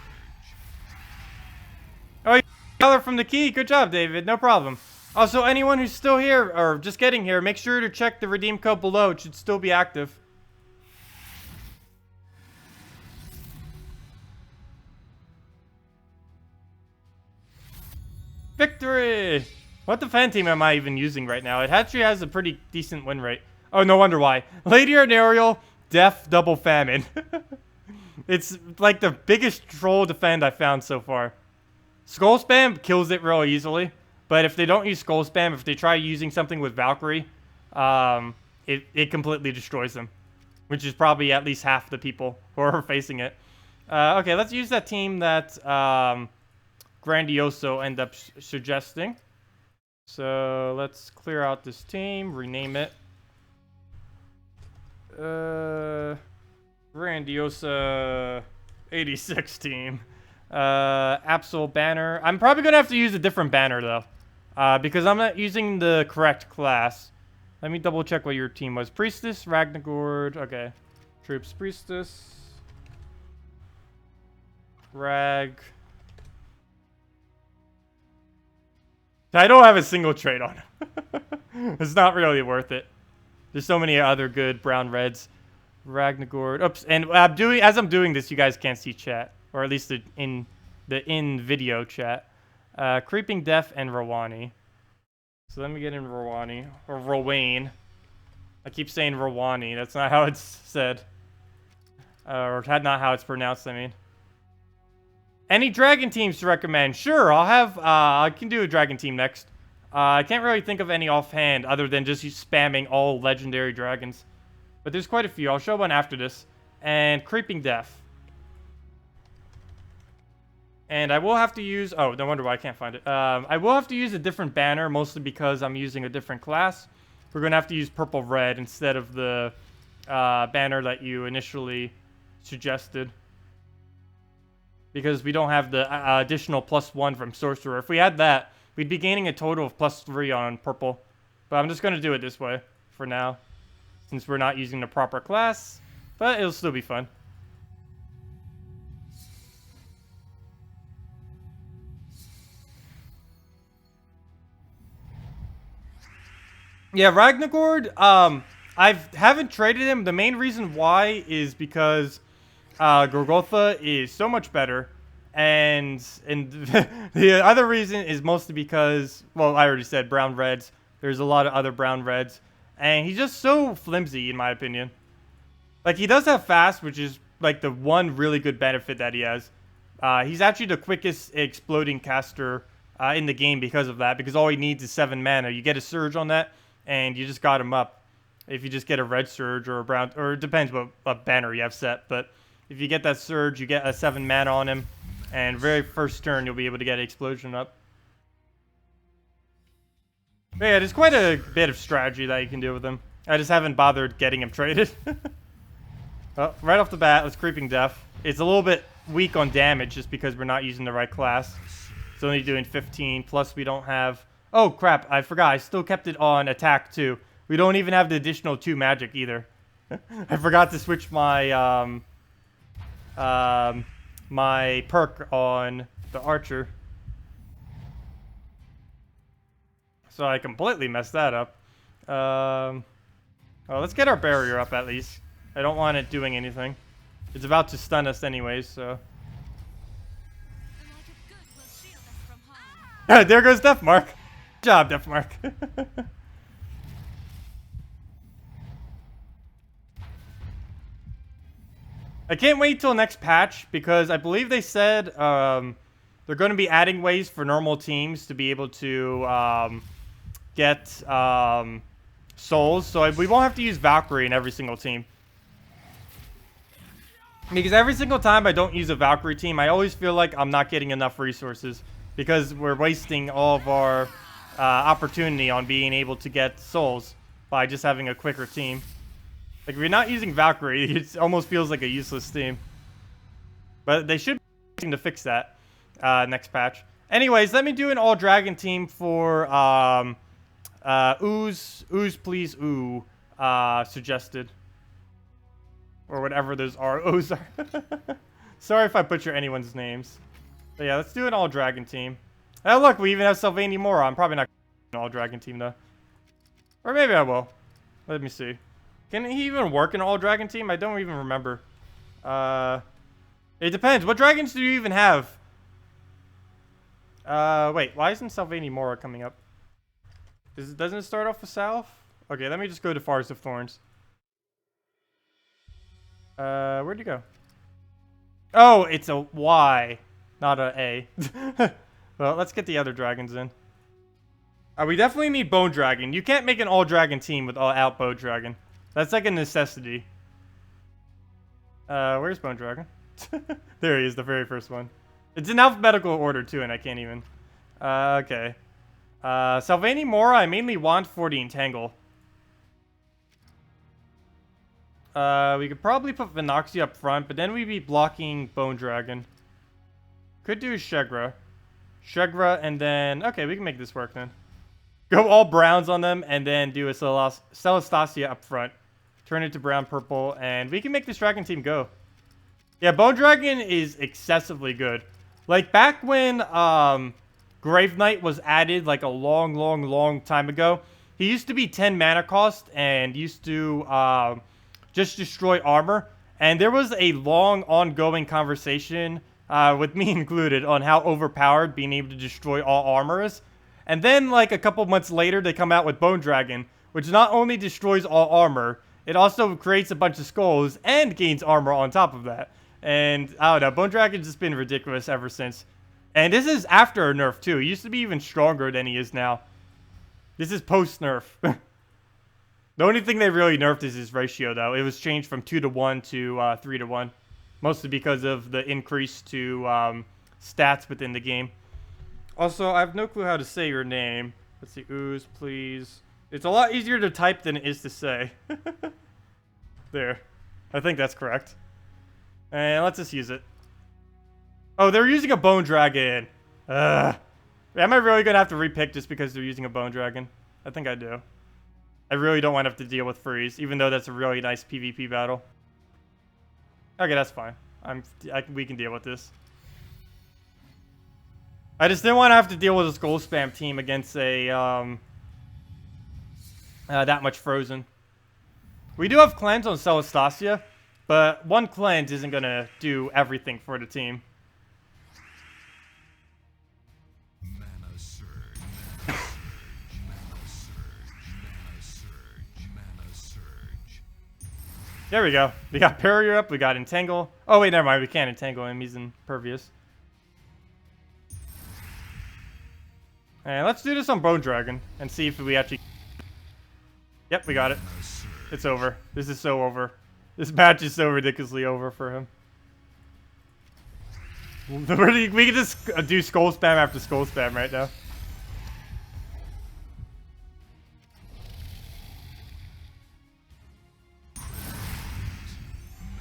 Oh, you got her from the key. Good job, David. No problem. Also, anyone who's still here or just getting here, make sure to check the redeem code below. It should still be active. Victory! What defend team am I even using right now? It actually has a pretty decent win rate. Oh, no wonder why. Lady Arnariel, Death, Double Famine. It's like the biggest troll defend I found so far. Skull Spam kills it real easily. But if they don't use Skull Spam, if they try using something with Valkyrie, it completely destroys them. Which is probably at least half the people who are facing it. Okay, let's use that team that Grandioso ended up suggesting. So let's clear out this team, rename it. Grandiosa 86 team. Absol banner. I'm probably gonna have to use a different banner though, because I'm not using the correct class. Let me double check what your team was. Priestess, Ragnor. Okay, troops, Priestess, Rag. I don't have a single trade on him. It's not really worth it. There's so many other good brown reds. Ragnor. Oops. And as I'm doing this, you guys can't see chat, or at least the in video chat. Creeping Death and Rawani. So let me get in Rawani or Rowane. I keep saying Rawani. That's not how it's said, or not how it's pronounced. I mean. Any dragon teams to recommend? Sure, I'll have, I can do a dragon team next. I can't really think of any offhand other than just spamming all legendary dragons. But there's quite a few. I'll show one after this. And Creeping Death. And I will have to use, oh, no wonder why I can't find it. I will have to use a different banner, mostly because I'm using a different class. We're going to have to use purple red instead of the banner that you initially suggested. Because we don't have the additional +1 from Sorcerer. If we had that, we'd be gaining a total of +3 on purple. But I'm just going to do it this way for now, since we're not using the proper class. But it'll still be fun. Yeah, Ragnor, I haven't traded him. The main reason why is because Gorgotha is so much better, and the other reason is mostly because, well, I already said brown reds. There's a lot of other brown reds, and he's just so flimsy in my opinion. Like, he does have fast, which is like the one really good benefit that he has. He's actually the quickest exploding caster in the game because of that, because all he needs is 7 mana. You get a surge on that, and you just got him up. If you just get a red surge or a brown, or it depends what banner you have set, but if you get that surge, you get a 7 mana on him, and very first turn, you'll be able to get an explosion up. But yeah, there's quite a bit of strategy that you can do with him. I just haven't bothered getting him traded. Well, right off the bat, let's Creeping Death. It's a little bit weak on damage just because we're not using the right class. It's only doing 15, plus we don't have... Oh, crap, I forgot. I still kept it on attack, too. We don't even have the additional 2 magic, either. I forgot to switch my... my perk on the archer. So I completely messed that up. Well, let's get our barrier up at least. I don't want it doing anything. It's about to stun us anyways, so. The light of good will shield us from harm. There goes Deathmark. Good job, Deathmark. I can't wait till next patch because I believe they said they're going to be adding ways for normal teams to be able to get souls. So we won't have to use Valkyrie in every single team. Because every single time I don't use a Valkyrie team, I always feel like I'm not getting enough resources. Because we're wasting all of our opportunity on being able to get souls by just having a quicker team. Like, if you're not using Valkyrie, it almost feels like a useless team. But they should be to fix that next patch. Anyways, let me do an all-dragon team for Ooze, please, ooh, suggested. Or whatever those ROs are. Sorry if I butcher anyone's names. But yeah, let's do an all-dragon team. Oh, look, we even have Sylvain Mora. I'm probably not an all-dragon team, though. Or maybe I will. Let me see. Can he even work an all-dragon team? I don't even remember. It depends. What dragons do you even have? Wait. Why isn't Sylvain Mora coming up? Doesn't it start off with South? Okay, let me just go to Forest of Thorns. Where'd you go? Oh, it's a Y, not a A. Well, let's get the other dragons in. We definitely need Bone Dragon. You can't make an all-dragon team without Bone Dragon. That's like a necessity. Where's Bone Dragon? There he is, the very first one. It's in alphabetical order, too, and I can't even. Okay. Sylvain Mora, I mainly want for the Entangle. We could probably put Vinoxia up front, but then we'd be blocking Bone Dragon. Could do Shegra. Shegra, and then... Okay, we can make this work, then. Go all browns on them, and then do a Celestasia up front. Turn it to brown-purple, and we can make this dragon team go. Yeah, Bone Dragon is excessively good. Like, back when Grave Knight was added, like, a long time ago, he used to be 10 mana cost, and used to just destroy armor. And there was a long, ongoing conversation, with me included, on how overpowered being able to destroy all armor is. And then, like, a couple months later, they come out with Bone Dragon, which not only destroys all armor, it also creates a bunch of skulls and gains armor on top of that. And, I don't know, Bone Dragon's just been ridiculous ever since. And this is after a nerf, too. He used to be even stronger than he is now. This is post-nerf. The only thing they really nerfed is his ratio, though. It was changed from 2-to-1 to 3-to-1. Mostly because of the increase to stats within the game. Also, I have no clue how to say your name. Let's see, Ooze, please. It's a lot easier to type than it is to say. There. I think that's correct. And let's just use it. Oh, they're using a Bone Dragon. Ugh. Am I really going to have to repick just because they're using a Bone Dragon? I think I do. I really don't want to have to deal with Freeze, even though that's a really nice PvP battle. Okay, that's fine. We can deal with this. I just didn't want to have to deal with a Skull Spam team against a, that much Frozen. We do have cleanse on Celestasia, but one cleanse isn't going to do everything for the team. Mana surge, mana surge, mana surge. There we go. We got Barrier up, we got Entangle. Oh wait, never mind, we can't Entangle him, he's impervious. And let's do this on Bone Dragon and see if we actually... Yep, we got it. It's over. This is so over. This match is so ridiculously over for him. We can just do Skull Spam after Skull Spam right now.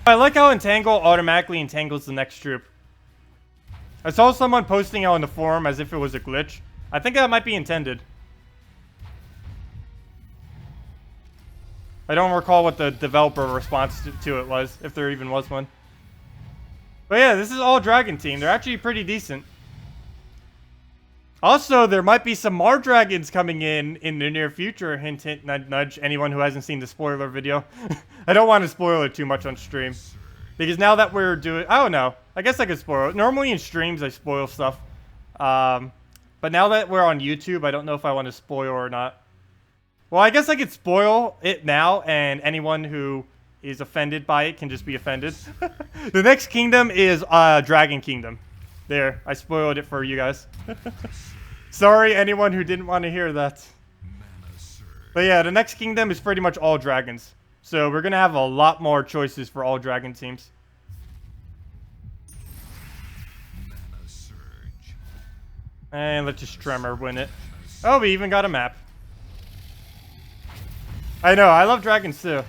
I like how Entangle automatically entangles the next troop. I saw someone posting it on the forum as if it was a glitch. I think that might be intended. I don't recall what the developer response to it was, if there even was one. But yeah, this is all Dragon Team. They're actually pretty decent. Also, there might be some more dragons coming in the near future. Hint, hint, nudge, nudge. Anyone who hasn't seen the spoiler video. I don't want to spoil it too much on stream. Because now that we're doing... I don't know. I guess I could spoil it. Normally in streams, I spoil stuff. But now that we're on YouTube, I don't know if I want to spoil or not. Well, I guess I could spoil it now, and anyone who is offended by it can just be offended. The next kingdom is Dragon Kingdom. There, I spoiled it for you guys. Sorry, anyone who didn't want to hear that. But yeah, the next kingdom is pretty much all dragons. So we're going to have a lot more choices for all dragon teams. And let's just Tremor win it. Oh, we even got a map. I know, I love dragons too.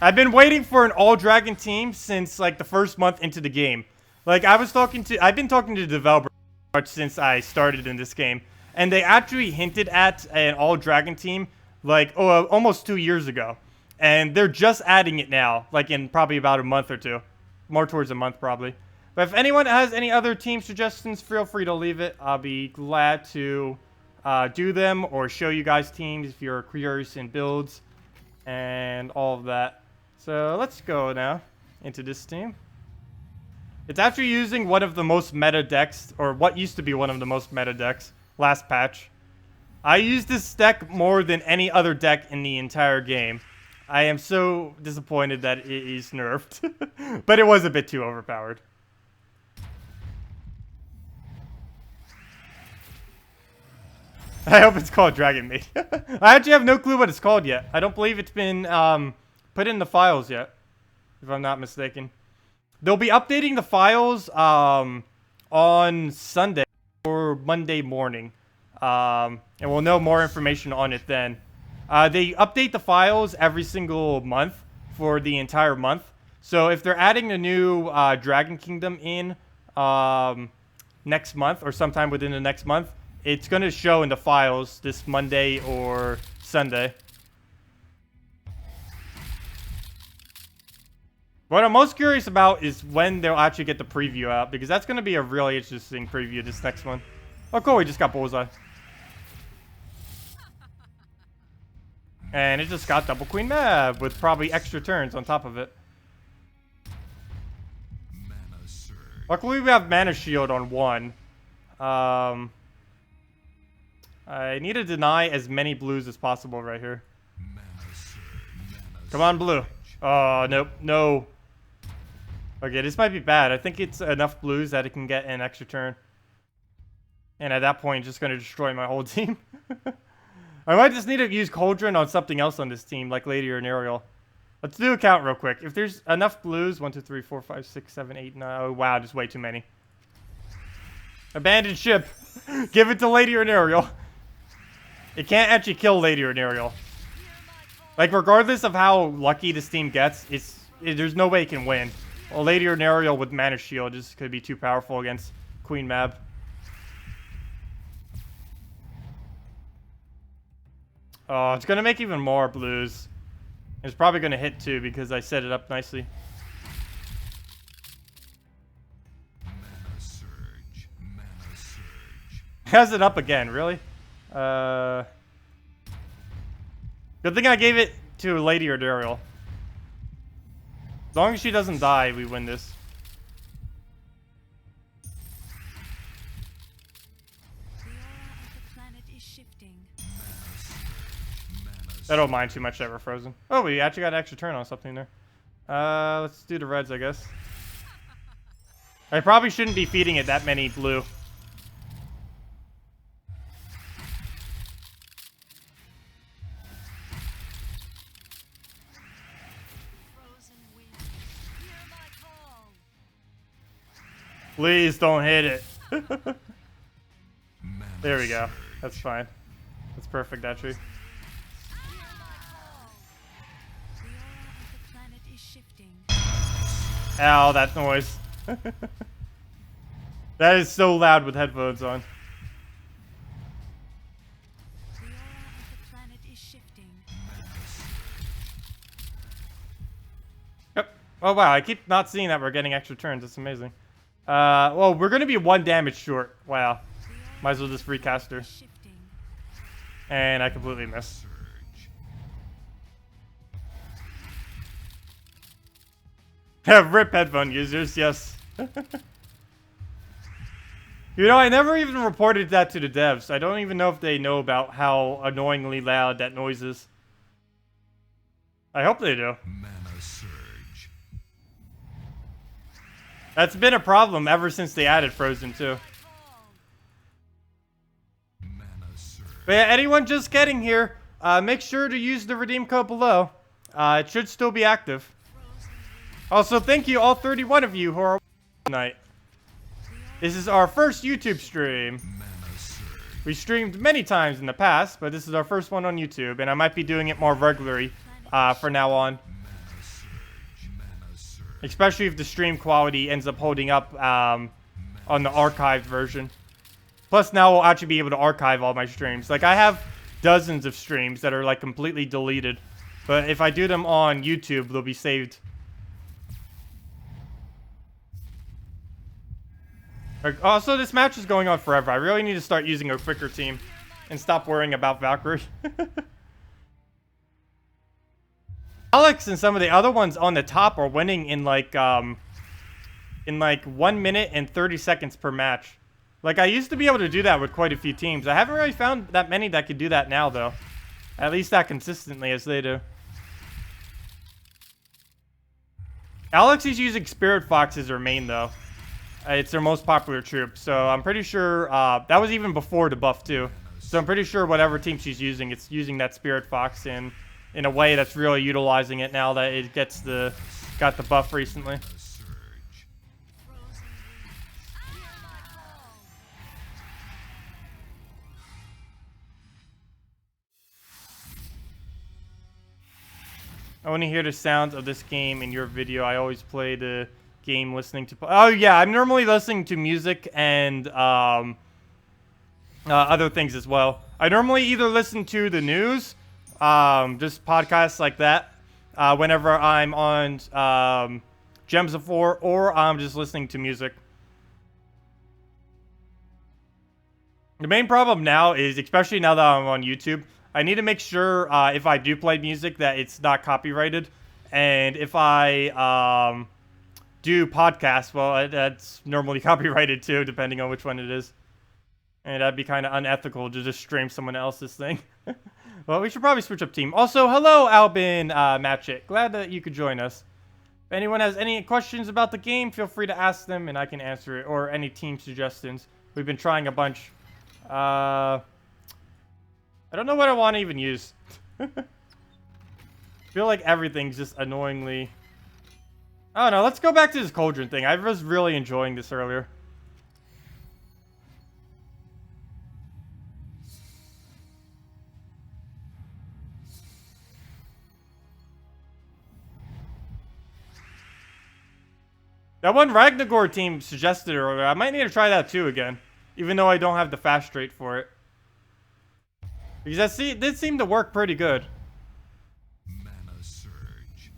I've been waiting for an all-dragon team since like the first month into the game. Like I've been talking to the developer since I started in this game. And they actually hinted at an all-dragon team like almost 2 years ago. And they're just adding it now, like in probably about a month or two. More towards a month probably. But if anyone has any other team suggestions, feel free to leave it. I'll be glad to do them or show you guys teams if you're curious in builds and all of that. So let's go now into this team. It's actually using one of the most meta decks, or what used to be one of the most meta decks last patch. I used this deck more than any other deck in the entire game. I am so disappointed that it is nerfed, but it was a bit too overpowered. I hope it's called Dragon Maid. I actually have no clue what it's called yet. I don't believe it's been put in the files yet, if I'm not mistaken. They'll be updating the files on Sunday or Monday morning. And we'll know more information on it then. They update the files every single month for the entire month. So if they're adding a new Dragon Kingdom in next month or sometime within the next month, it's going to show in the files this Monday or Sunday. What I'm most curious about is when they'll actually get the preview out, because that's going to be a really interesting preview, this next one. Oh, cool, we just got Bullseye. And it just got double Queen Mab with probably extra turns on top of it. Luckily, we have Mana Shield on 1. I need to deny as many blues as possible right here. Come on, blue. Oh, nope. No. Okay, this might be bad. I think it's enough blues that it can get an extra turn. And at that point, just going to destroy my whole team. I might just need to use Cauldron on something else on this team, like Lady or Nerial. Let's do a count real quick. If there's enough blues, 1, 2, 3, 4, 5, 6, 7, 8, 9. Oh, wow, there's way too many. Abandoned ship. Give it to Lady or Nerial. It can't actually kill Lady or Nerial. Like, regardless of how lucky this team gets, there's no way it can win. Well, Lady or Nerial with Mana Shield just could be too powerful against Queen Mab. Oh, it's going to make even more blues. It's probably going to hit too because I set it up nicely. Mana surge. Mana surge. Has it up again, really? Good thing I gave it to Lady or Nerial. As long as she doesn't die, we win this. The aura of the planet is shifting. I don't mind too much that we're frozen. Oh, we actually got an extra turn on something there. Let's do the reds, I guess. I probably shouldn't be feeding it that many blue. Please don't hit it. There we go. That's fine. That's perfect, actually. The aura of the planet is shifting. Ow, that noise. That is so loud with headphones on. The aura of the planet is shifting. Yep. Oh wow, I keep not seeing that we're getting extra turns. That's amazing. Well, we're gonna be 1 damage short. Wow. Might as well just recast her. Shifting. And I completely missed. RIP headphone users, yes. You know, I never even reported that to the devs. I don't even know if they know about how annoyingly loud that noise is. I hope they do. Mana That's been a problem ever since they added Frozen 2. But yeah, anyone just getting here, make sure to use the redeem code below. It should still be active. Also, thank you all 31 of you who are tonight. This is our first YouTube stream. We streamed many times in the past, but this is our first one on YouTube, and I might be doing it more regularly for now on. Especially if the stream quality ends up holding up on the archived version. Plus, now we'll actually be able to archive all my streams. Like, I have dozens of streams that are, like, completely deleted. But if I do them on YouTube, they'll be saved. Also, this match is going on forever. I really need to start using a quicker team and stop worrying about Valkyrie. Alex and some of the other ones on the top are winning in like 1 minute and 30 seconds per match. Like, I used to be able to do that with quite a few teams. I haven't really found that many that could do that now, though. At least that consistently as they do. Alex is using Spirit Fox as her main, though. It's their most popular troop, so I'm pretty sure that was even before the buff, too. So I'm pretty sure whatever team she's using, it's using that Spirit Fox in a way that's really utilizing it now that it got the buff recently. I want to hear the sounds of this game in your video. I always play the game listening to... Oh, yeah, I'm normally listening to music and other things as well. I normally either listen to the news, just podcasts like that, whenever I'm on Gems of War, or I'm just listening to music. The main problem now is, especially now that I'm on YouTube, I need to make sure if I do play music that it's not copyrighted. And if I do podcasts, well, that's normally copyrighted too, depending on which one it is. And that'd be kind of unethical to just stream someone else's thing. Well, we should probably switch up team. Also, hello, Albin Matchit. Glad that you could join us. If anyone has any questions about the game, feel free to ask them and I can answer it. Or any team suggestions. We've been trying a bunch. I don't know what I want to even use. I feel like everything's just annoyingly... I don't know, let's go back to this cauldron thing. I was really enjoying this earlier. That one Ragnor team suggested earlier. I might need to try that too again. Even though I don't have the fast rate for it. Because that did seem to work pretty good. Mana surge.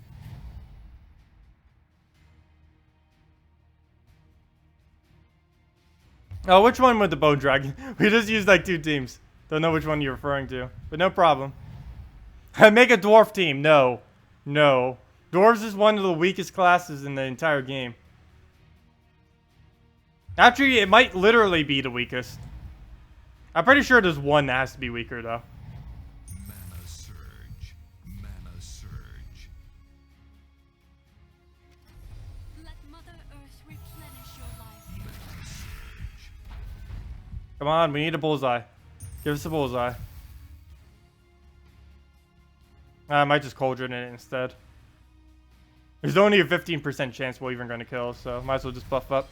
Oh, which one with the Bone Dragon? We just used like 2 teams. Don't know which one you're referring to. But no problem. Make a dwarf team. No. No. Dwarves is one of the weakest classes in the entire game. Actually, it might literally be the weakest. I'm pretty sure there's one that has to be weaker, though. Mana surge. Mana surge. Let Mother Earth replenish your life. Mana surge. Come on, we need a bullseye. Give us a bullseye. I might just cauldron it instead. There's only a 15% chance we're even going to kill, so might as well just buff up.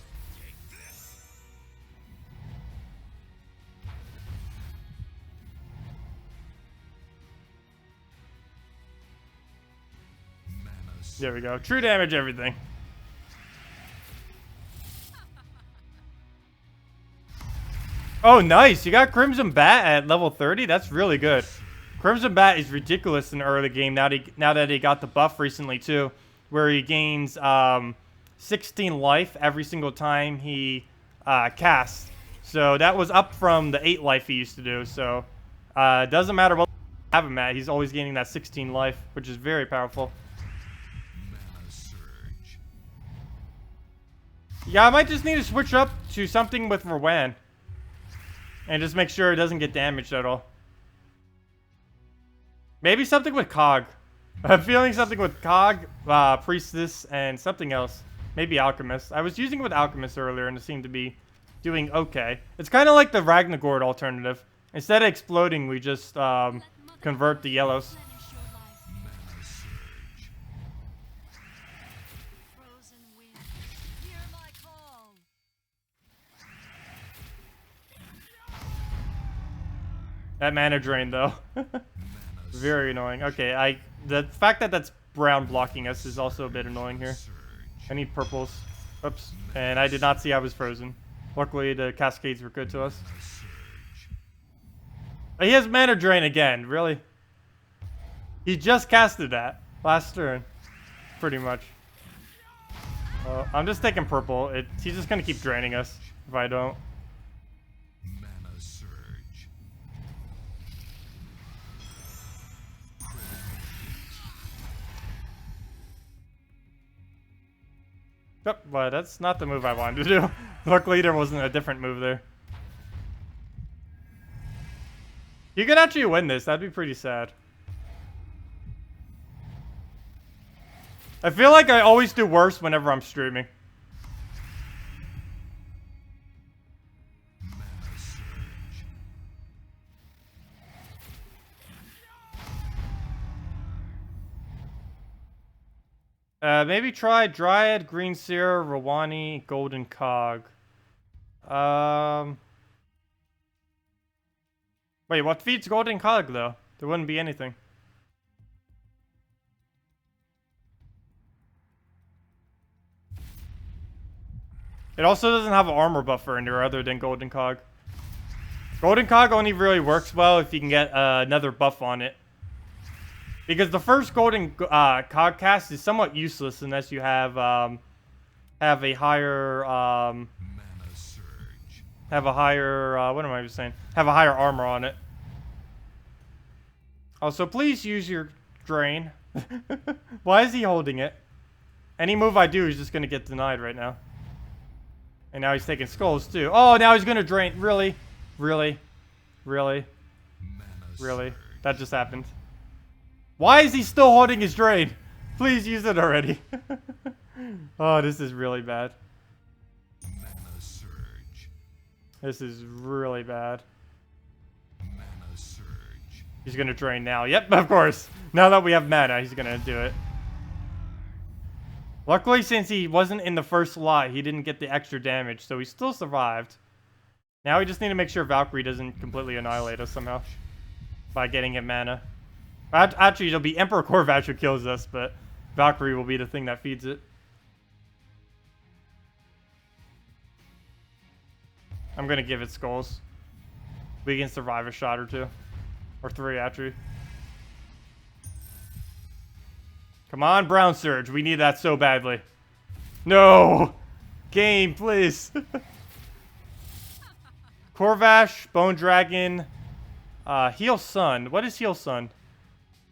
There we go. True damage, everything. Oh, nice. You got Crimson Bat at level 30? That's really good. Crimson Bat is ridiculous in the early game now that he got the buff recently, too. Where he gains 16 life every single time he casts. So that was up from the 8 life he used to do. So it doesn't matter what you have him at. He's always gaining that 16 life, which is very powerful. Yeah, I might just need to switch up to something with Rowan. And just make sure it doesn't get damaged at all. Maybe something with Cog. I'm feeling something with Cog, Priestess, and something else. Maybe Alchemist. I was using it with Alchemist earlier and it seemed to be doing okay. It's kind of like the Ragnor alternative. Instead of exploding, we just convert the yellows. Replenish your life. Mana surge. Frozen wind, hear my call. That mana drain, though. Mana Very annoying. Okay, the fact that that's brown blocking us is also a bit annoying here. surge. I need purples. Oops. And I did not see I was frozen. Luckily, the cascades were good to us. Mana surge. He has mana drain again. Really? He just casted that last turn. Pretty much. I'm just taking purple. He's just going to keep draining us if I don't. Mana surge. Oh, but that's not the move I wanted to do. Luckily, there wasn't a different move there. You could actually win this. That'd be pretty sad. I feel like I always do worse whenever I'm streaming. Mana surge. Maybe try Dryad, Green Seer, Rawani, Golden Cog. Wait, what feeds Golden Cog, though? There wouldn't be anything. It also doesn't have an armor buffer in there other than Golden Cog. Golden Cog only really works well if you can get another buff on it. Because the first Golden Cog cast is somewhat useless unless you have a higher Mana surge. what am I saying? Have a higher armor on it. Also, please use your drain. Why is he holding it? Any move I do is just gonna get denied right now. And now he's taking skulls too. Oh, now he's gonna drain. Really? Really? Really? Mana Really? surge. That just happened. Why is he still holding his drain? Please use it already. Oh, this is really bad. Mana surge. This is really bad. Mana surge. He's gonna drain now. Yep, of course. Now that we have mana, he's gonna do it. Luckily, since he wasn't in the first lot, he didn't get the extra damage, so he still survived. Now we just need to make sure Valkyrie doesn't completely annihilate us somehow by getting him mana. Actually, it'll be Emperor Corvash who kills us, but Valkyrie will be the thing that feeds it. I'm gonna give it skulls. We can survive a shot or two. Or three, actually. Come on, Brown Surge. We need that so badly. No! Game, please. Corvash, Bone Dragon, Heal Sun. What is Heal Sun?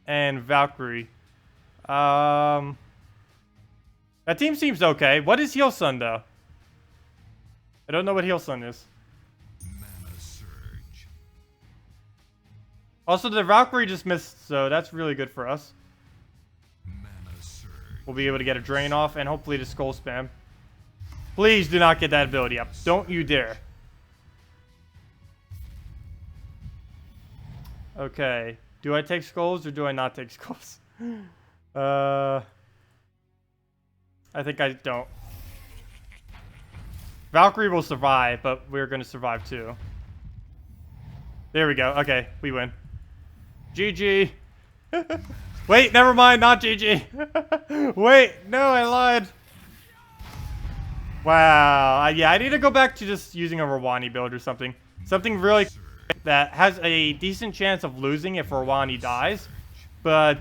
And Valkyrie. That team seems okay. What is Heal Sun, though? I don't know what Heal Sun is. Mana surge. Also, the Valkyrie just missed, so that's really good for us. Mana surge. We'll be able to get a drain off and hopefully the skull spam. Please do not get that ability up. Don't you dare. Okay. Do I take skulls or do I not take skulls? I think I don't. Valkyrie will survive, but we're going to survive too. There we go. Okay, we win. GG. Wait, never mind, not GG. Wait, no, I lied. Wow. Yeah, I need to go back to just using a Rawani build or something. Something really that has a decent chance of losing if Rawani dies, but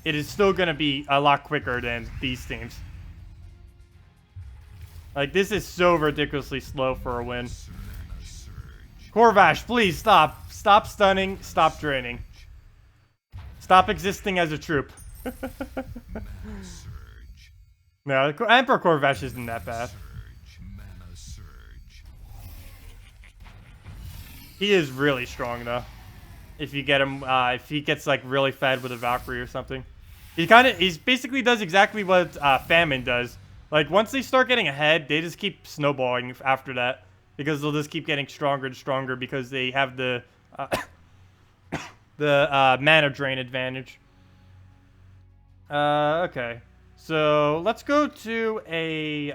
it is still going to be a lot quicker than these teams. Like, this is so ridiculously slow for a win. Mana surge. Corvash, please stop. Stop stunning. Stop draining. Stop existing as a troop. Mana surge. No, Emperor Corvash isn't that bad. Surge. Mana surge. He is really strong, though. If you get him, if he gets, like, really fed with a Valkyrie or something. He basically does exactly what Famine does, Like, once they start getting ahead, they just keep snowballing after that. Because they'll just keep getting stronger and stronger because they have the mana drain advantage. Okay. So, let's go to a,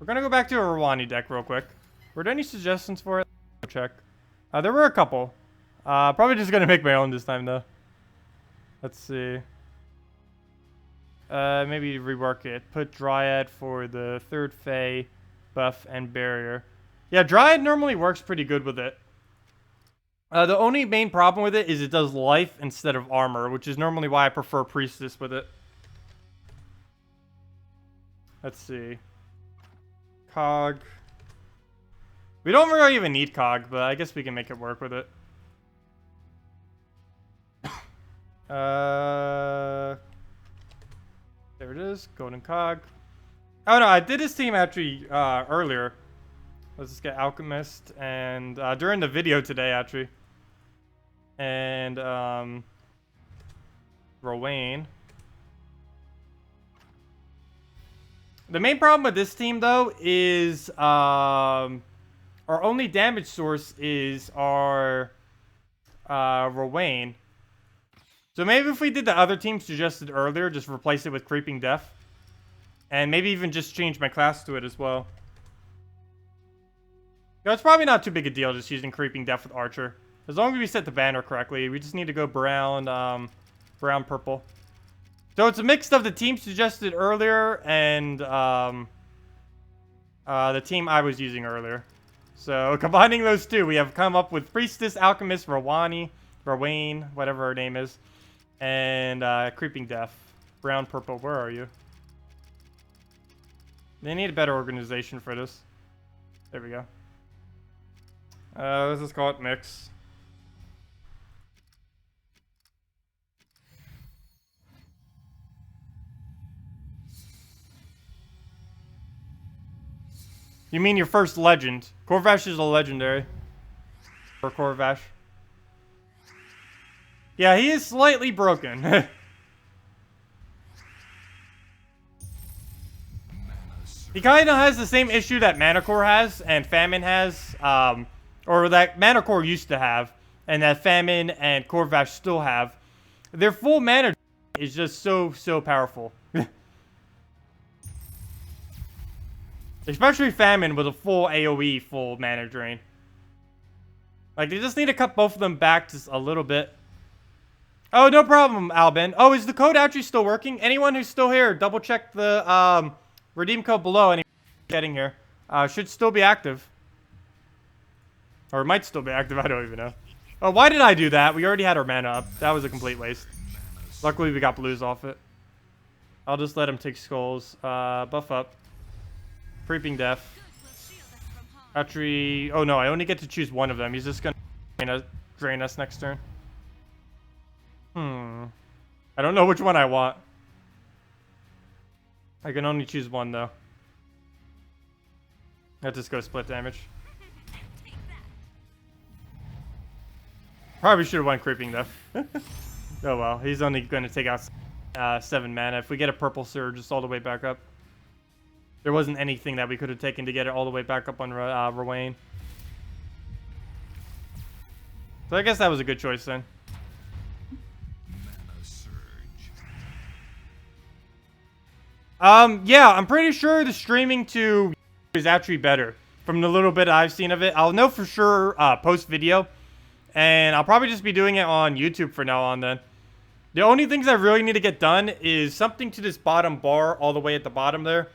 we're gonna go back to a Rwani deck real quick. Were there any suggestions for it? Check. There were a couple. Probably just gonna make my own this time, though. Let's see. Maybe rework it. Put Dryad for the third Fae, buff, and barrier. Yeah, Dryad normally works pretty good with it. The only main problem with it is it does life instead of armor, which is normally why I prefer Priestess with it. Let's see. Cog. We don't really even need Cog, but I guess we can make it work with it. There it is. Golden Cog. Oh no, I did this team actually earlier. Let's just get Alchemist and during the video today actually. And Rowan. The main problem with this team though is our only damage source is our Rowan. So maybe if we did the other team suggested earlier, just replace it with Creeping Death. And maybe even just change my class to it as well. You know, it's probably not too big a deal just using Creeping Death with Archer. As long as we set the banner correctly, we just need to go brown, purple. So it's a mix of the team suggested earlier and the team I was using earlier. So combining those two, we have come up with Priestess, Alchemist, Rowan, whatever her name is. And Creeping Death. Brown, purple, where are you? They need a better organization for this. There we go. Let's just call it mix. You mean your first legend? Corvash is a legendary. Or Corvash. Yeah, he is slightly broken. He kind of has the same issue that Manacore has and Famine has. Or that Manacore used to have. And that Famine and Corvash still have. Their full mana is just so powerful. Especially Famine with a full AoE, full mana drain. Like, they just need to cut both of them back just a little bit. Oh, no problem, Albin. Oh, is the code actually still working? Anyone who's still here, double check the redeem code below. Anyone getting here should still be active. Or it might still be active, I don't even know. Oh, why did I do that? We already had our mana up. That was a complete waste. Luckily, we got blues off it. I'll just let him take skulls. Buff up. Creeping Death. Actually, oh no, I only get to choose one of them. He's just gonna drain us next turn. I don't know which one I want. I can only choose one though. Let's just go split damage. Probably should have won Creeping Death. Oh well, he's only gonna take out 7 mana. If we get a purple surge, just all the way back up. There wasn't anything that we could have taken to get it all the way back up on Rowan. So I guess that was a good choice then. Yeah, I'm pretty sure the streaming to is actually better. From the little bit I've seen of it. I'll know for sure post video. And I'll probably just be doing it on YouTube from now on then. The only things I really need to get done is something to this bottom bar all the way at the bottom there.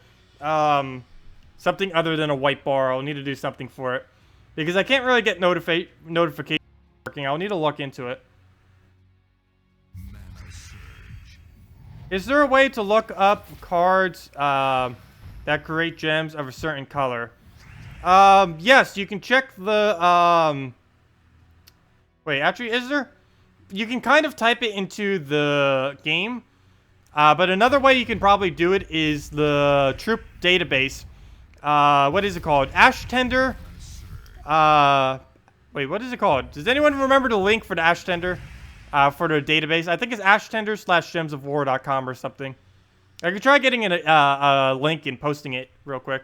Something other than a white bar. I'll need to do something for it. Because I can't really get notifications working. I'll need to look into it. Is there a way to look up cards that create gems of a certain color? Yes, you can check the... Wait, actually, is there? You can kind of type it into the game. But another way you can probably do it is the troop database. What is it called? Ash Tender. Wait, what is it called? Does anyone remember the link for the Ash Tender? For the database? I think it's ashtender/gemsofwar.com or something. I could try getting a link and posting it real quick.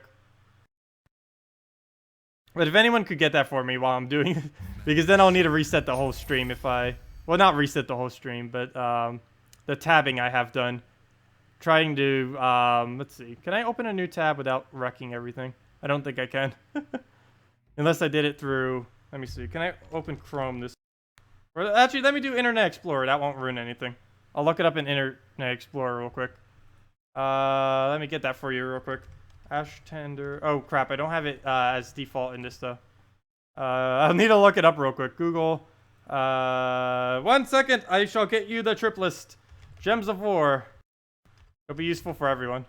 But if anyone could get that for me while I'm doing it, because then I'll need to reset the whole stream if I... Well, not reset the whole stream, but the tabbing I have done. Trying to... let's see. Can I open a new tab without wrecking everything? I don't think I can. Unless I did it through... Let me see. Can I open Chrome this... Or actually, let me do Internet Explorer. That won't ruin anything. I'll look it up in Internet Explorer real quick. Let me get that for you real quick. Ash Tender. Oh, crap. I don't have it as default in this stuff. I'll need to look it up real quick. Google. 1 second. I shall get you the trip list. Gems of War. It'll be useful for everyone.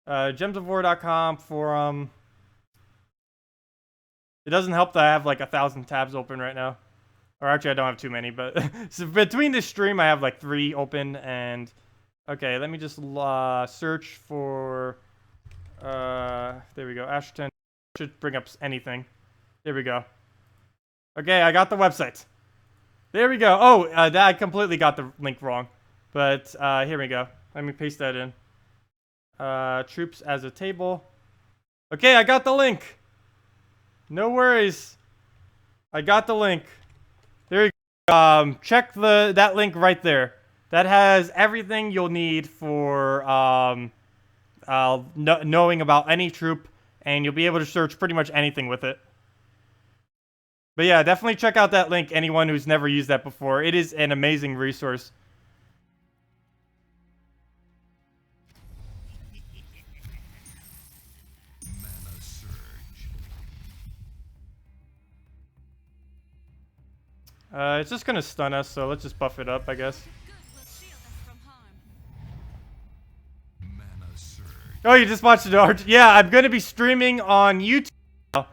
Gemsofwar.com forum. It doesn't help that I have like 1,000 tabs open right now. Or actually, I don't have too many, but so between this stream, I have like 3 open and... Okay, let me just search for... there we go. Ashton should bring up anything. There we go. Okay, I got the website. There we go. Oh, I completely got the link wrong. But here we go. Let me paste that in. Troops as a table. Okay, I got the link. No worries. I got the link. There you go. Check that link right there. That has everything you'll need for knowing about any troop, and you'll be able to search pretty much anything with it. But yeah, definitely check out that link, anyone who's never used that before. It is an amazing resource. Mana surge. It's just gonna stun us, so let's just buff it up, I guess. Good will shield us from harm. Mana surge. Oh, you just watched it. Yeah, I'm gonna be streaming on YouTube now,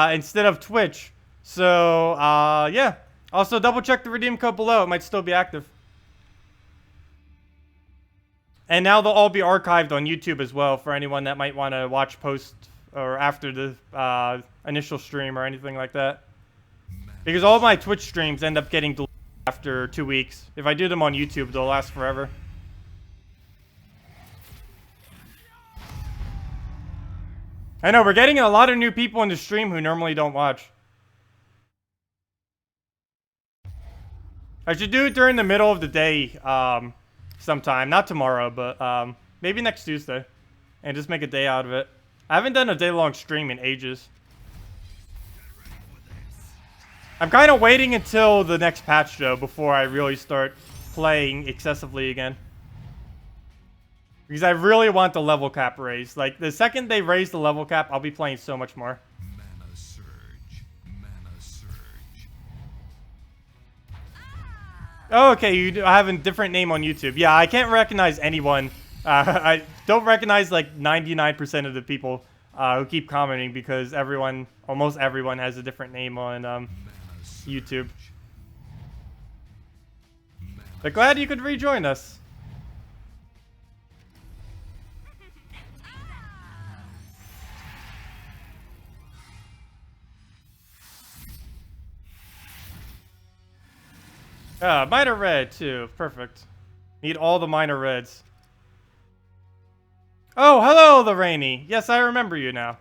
instead of Twitch. So, yeah. Also, double check the redeem code below. It might still be active. And now they'll all be archived on YouTube as well for anyone that might want to watch post or after the initial stream or anything like that. Because all of my Twitch streams end up getting deleted after 2 weeks. If I do them on YouTube, they'll last forever. I know, we're getting a lot of new people in the stream who normally don't watch. I should do it during the middle of the day sometime. Not tomorrow, but maybe next Tuesday. And just make a day out of it. I haven't done a day-long stream in ages. I'm kind of waiting until the next patch, though, before I really start playing excessively again. Because I really want the level cap raised. Like, the second they raise the level cap, I'll be playing so much more. Mana surge. Mana surge. Oh, okay, you have a different name on YouTube. Yeah, I can't recognize anyone. I don't recognize, like, 99% of the people who keep commenting because almost everyone has a different name on YouTube. But glad you could rejoin us. Minor red, too. Perfect. Need all the minor reds. Oh, hello, the Rainy. Yes, I remember you now.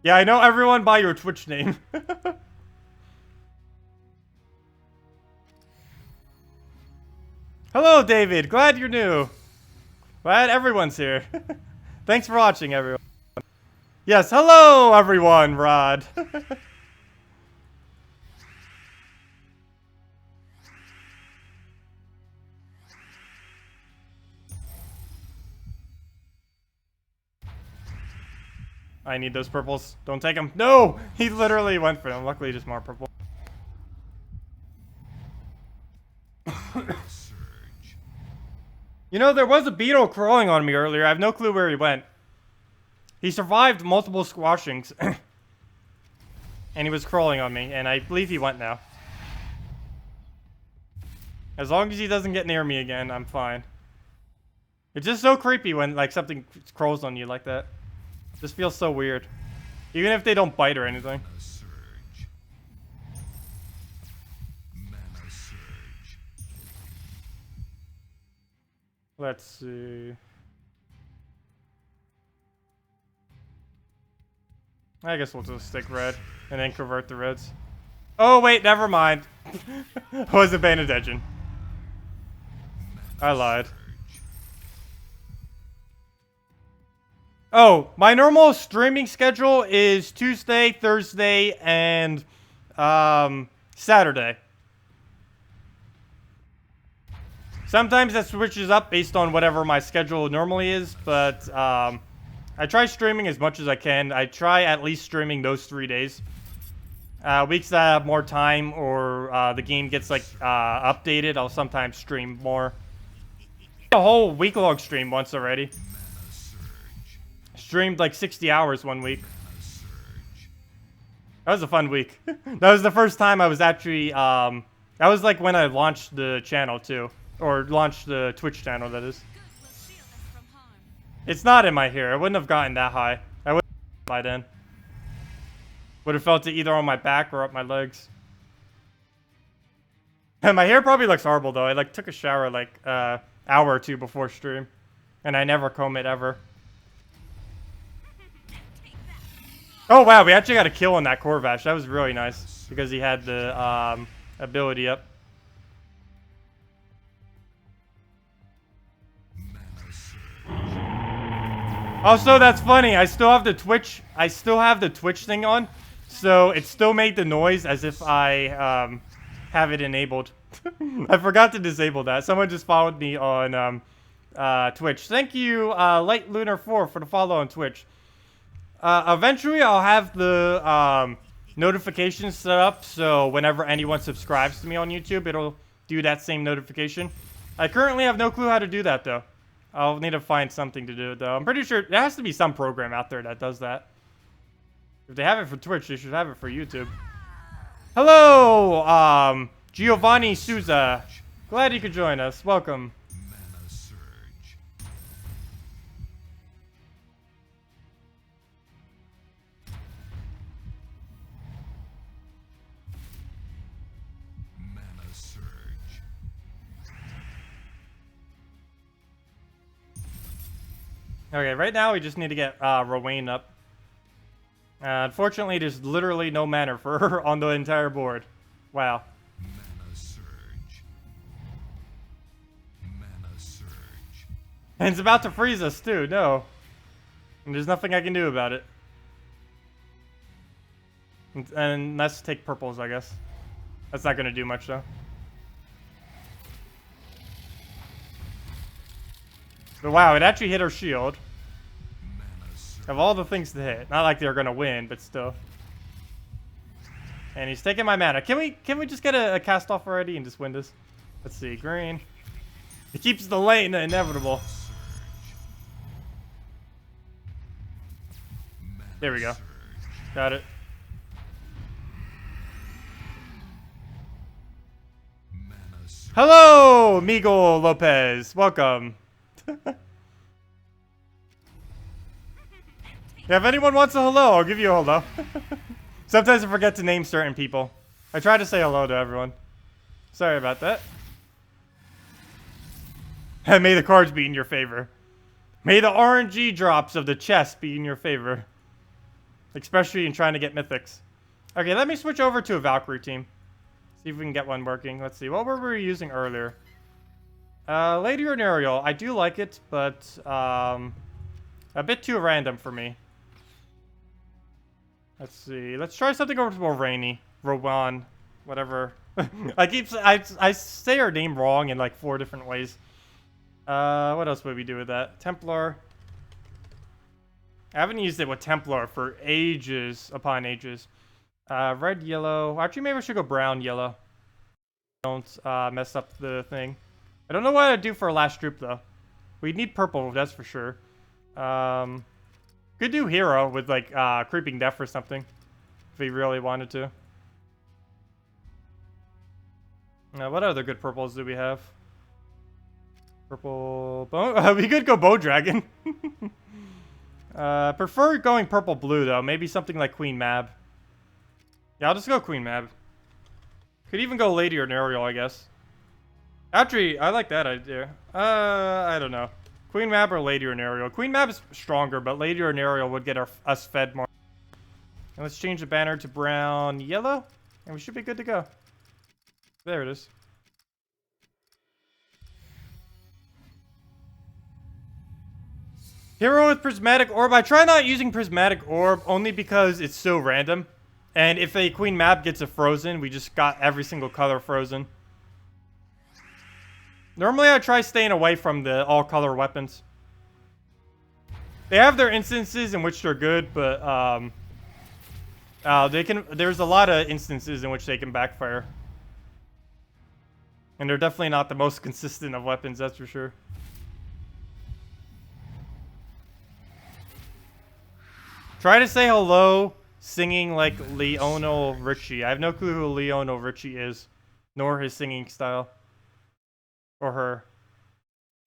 Yeah, I know everyone by your Twitch name. Hello, David. Glad you're new. Glad everyone's here. Thanks for watching, everyone. Yes, hello, everyone, Rod. I need those purples. Don't take them. No! He literally went for them. Luckily, just more purple. Surge. You know, there was a beetle crawling on me earlier. I have no clue where he went. He survived multiple squashings. And he was crawling on me. And I believe he went now. As long as he doesn't get near me again, I'm fine. It's just so creepy when, like, something crawls on you like that. Just feels so weird. Even if they don't bite or anything. Mana surge. Mana surge. Let's see. I guess we'll just stick red and then convert the reds. Oh, wait, never mind. I wasn't paying attention. I lied. Oh, my normal streaming schedule is Tuesday, Thursday, and Saturday. Sometimes that switches up based on whatever my schedule normally is, but I try streaming as much as I can. I try at least streaming those 3 days. Weeks that I have more time or the game gets like updated, I'll sometimes stream more. A whole week-long stream once already. Streamed like 60 hours one week. That was a fun week. That was the first time I was actually, that was like when I launched the channel too. Or launched the Twitch channel, that is. It's not in my hair. I wouldn't have gotten that high. I would have by then. Would have felt it either on my back or up my legs. And my hair probably looks horrible though. I like took a shower like hour or two before stream. And I never comb it ever. Oh wow, we actually got a kill on that Corvash. That was really nice. Because he had the ability up. Also, that's funny. I still have the Twitch. I still have the Twitch thing on, so it still made the noise as if I have it enabled. I forgot to disable that. Someone just followed me on Twitch. Thank you, Light Lunar 4, for the follow on Twitch. Eventually, I'll have the notifications set up, so whenever anyone subscribes to me on YouTube, it'll do that same notification. I currently have no clue how to do that though. I'll need to find something to do, though. I'm pretty sure there has to be some program out there that does that. If they have it for Twitch, they should have it for YouTube. Hello, Giovanni Souza. Glad you could join us. Welcome. Mana surge. Mana surge. Okay, right now we just need to get Rowan up. Unfortunately, there's literally no mana for her on the entire board. Wow. Mana surge. Mana surge. And it's about to freeze us too, no. And there's nothing I can do about it. And let's take purples, I guess. That's not going to do much though. But wow, it actually hit her shield. Of all the things to hit. Not like they're gonna win, but still. And he's taking my mana. Can we just get a cast off already and just win this? Let's see, green. It keeps the lane inevitable. There we go. Got it. Hello, Miguel Lopez. Welcome. Yeah, if anyone wants a hello, I'll give you a hello. Sometimes I forget to name certain people. I try to say hello to everyone. Sorry about that. And may the cards be in your favor. May the RNG drops of the chest be in your favor. Especially in trying to get mythics. Okay, let me switch over to a Valkyrie team. See if we can get one working. Let's see, what were we using earlier? Lady or Ariel, I do like it, but a bit too random for me. Let's see. Let's try something over more rainy. Rowan, whatever. I say her name wrong in like 4 different ways. What else would we do with that? Templar. I haven't used it with Templar for ages upon ages. Red, yellow. Actually, maybe I should go brown, yellow. Don't mess up the thing. I don't know what I'd do for a last troop though. We need purple, that's for sure. Could do hero with like creeping death or something, if we really wanted to. What other good purples do we have? Purple bone. We could go bow dragon. Prefer going purple blue though. Maybe something like Queen Mab. Yeah, I'll just go Queen Mab. Could even go Lady or Nariel, I guess. Actually, I like that idea. I don't know. Queen Mab or Lady Aerial? Queen Mab's stronger, but Lady Aerial would get us fed more. And let's change the banner to brown yellow, and we should be good to go. There it is. Hero with Prismatic Orb. I try not using Prismatic Orb only because it's so random. And if a Queen Mab gets a frozen, we just got every single color frozen. Normally I try staying away from the all-color weapons. They have their instances in which they're good, but there's a lot of instances in which they can backfire. And they're definitely not the most consistent of weapons, that's for sure. Try to say hello singing like Lionel Richie. I have no clue who Lionel Richie is, nor his singing style. Or her.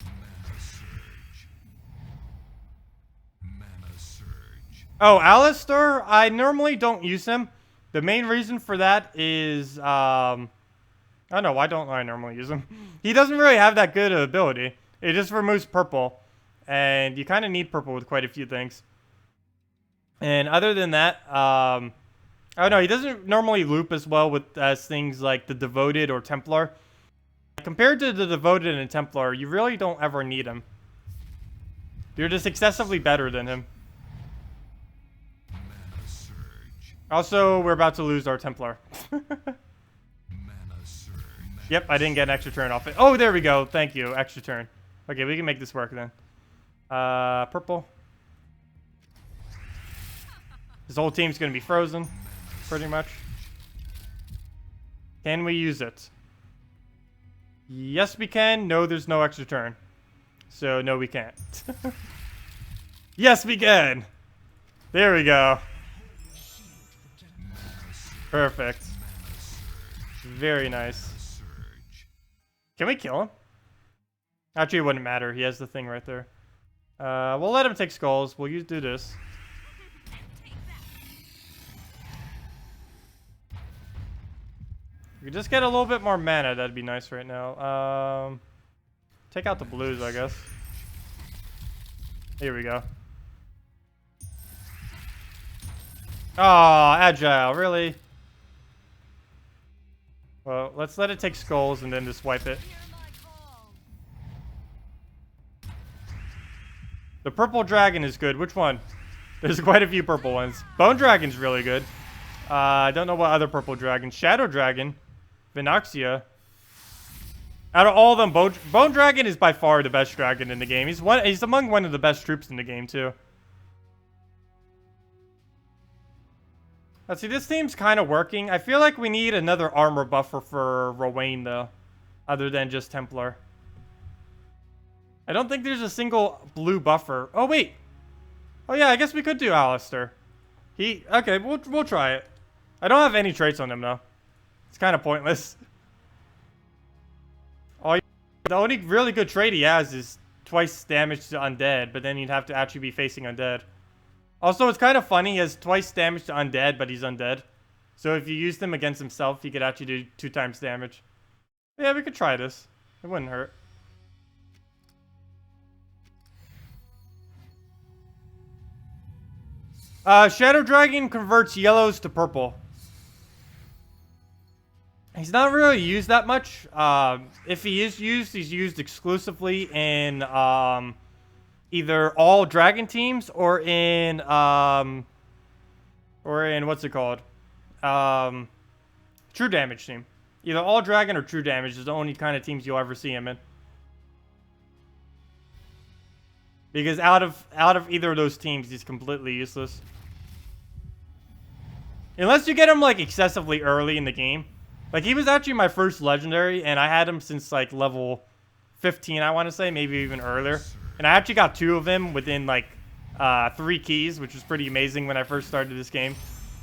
Mana surge. Mana surge. Oh, Alistar? I normally don't use him. The main reason for that is, I don't know, why don't I normally use him? He doesn't really have that good of ability. It just removes purple. And you kind of need purple with quite a few things. And other than that, I don't know, he doesn't normally loop as well with as things like the Devoted or Templar. Compared to the Devoted and Templar, you really don't ever need him. You're just excessively better than him. Mana surge. Also, we're about to lose our Templar. Mana surge. Yep, I didn't get an extra turn off it. Oh, there we go. Thank you. Extra turn. Okay, we can make this work then. Purple. This whole team's going to be frozen, pretty much. Can we use it? Yes, we can. No, there's no extra turn. So, no, we can't. Yes, we can. There we go. Perfect. Very nice. Can we kill him? Actually, it wouldn't matter. He has the thing right there. We'll let him take skulls. We'll do this. We just get a little bit more mana, that'd be nice right now. Take out the blues, I guess. Here we go. Oh, agile, really? Well, let's let it take skulls and then just wipe it. The purple dragon is good. Which one? There's quite a few purple ones. Bone dragon's really good. I don't know what other purple dragon. Shadow dragon. Vinoxia. Out of all of them, Bone Dragon is by far the best dragon in the game. He's among one of the best troops in the game, too. Let's see, this team's kind of working. I feel like we need another armor buffer for Rowain, though. Other than just Templar. I don't think there's a single blue buffer. Oh, wait. Oh, yeah, I guess we could do Alistar. Okay, we'll try it. I don't have any traits on him, though. It's kind of pointless. The only really good trait he has is twice damage to undead, but then you'd have to actually be facing undead. Also, it's kind of funny, he has twice damage to undead, but he's undead. So if you used him against himself, he could actually do 2 times damage. Yeah, we could try this. It wouldn't hurt. Shadow Dragon converts yellows to purple. He's not really used that much. If he is used, he's used exclusively in either all dragon teams or in what's it called? True damage team. Either all dragon or true damage is the only kind of teams you'll ever see him in. Because out of either of those teams, he's completely useless. Unless you get him like excessively early in the game. Like, he was actually my first legendary, and I had him since, like, level 15, I want to say, maybe even earlier. And I actually got 2 of him within, like, 3 keys, which was pretty amazing when I first started this game.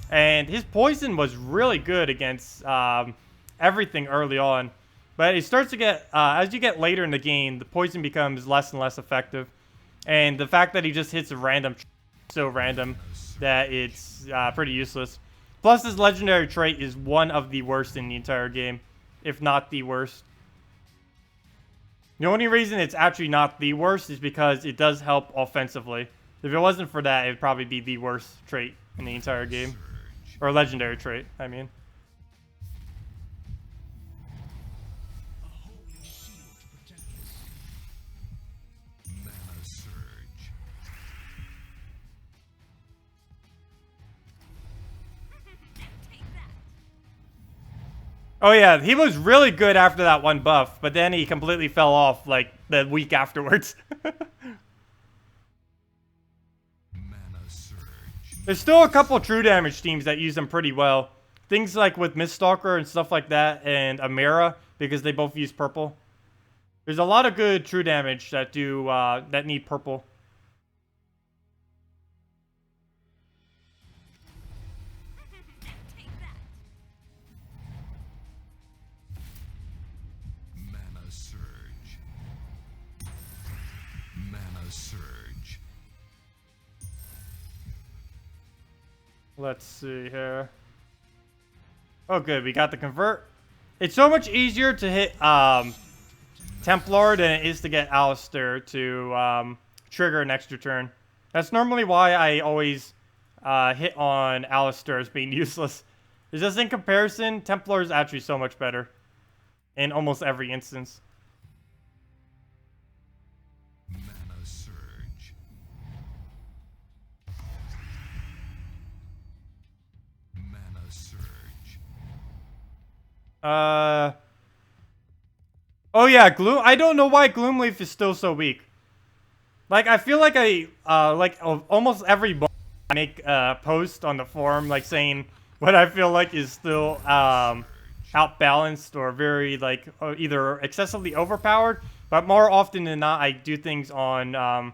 And his poison was really good against everything early on. But it starts to get, as you get later in the game, the poison becomes less and less effective. And the fact that he just hits a random, so random, that it's pretty useless. Plus, his legendary trait is one of the worst in the entire game, if not the worst. The only reason it's actually not the worst is because it does help offensively. If it wasn't for that, it'd probably be the worst trait in the entire game. Surge. Or legendary trait, I mean. A holy shield protect us. Mana surge. Take that. Oh yeah, he was really good after that one buff, but then he completely fell off like the week afterwards. Mana surge. There's still a couple true damage teams that use them pretty well. Things like with Miststalker and stuff like that, and Amira, because they both use purple. There's a lot of good true damage that do that need purple. Take that. Mana surge. Mana surge. Let's see here. Oh, good. We got the convert. It's so much easier to hit Templar than it is to get Alistair to trigger an extra turn. That's normally why I always hit on Alistair as being useless. It's just in comparison, Templar is actually so much better in almost every instance. Mana surge. Mana surge. Oh yeah, Gloom. I don't know why Gloomleaf is still so weak. Like, I feel like almost every month I make a post on the forum, like, saying what I feel like is still, outbalanced or very, like, either excessively overpowered, but more often than not, I do things on,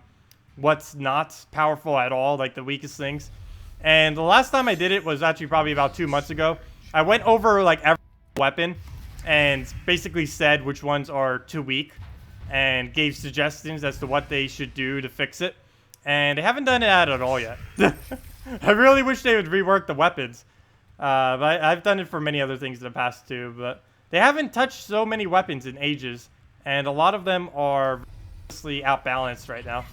what's not powerful at all, like the weakest things. And the last time I did it was actually probably about 2 months ago. I went over, like, every weapon and basically said which ones are too weak and gave suggestions as to what they should do to fix it. And they haven't done that at all yet. I really wish they would rework the weapons. But I've done it for many other things in the past too. But they haven't touched so many weapons in ages. And a lot of them are vastly outbalanced right now.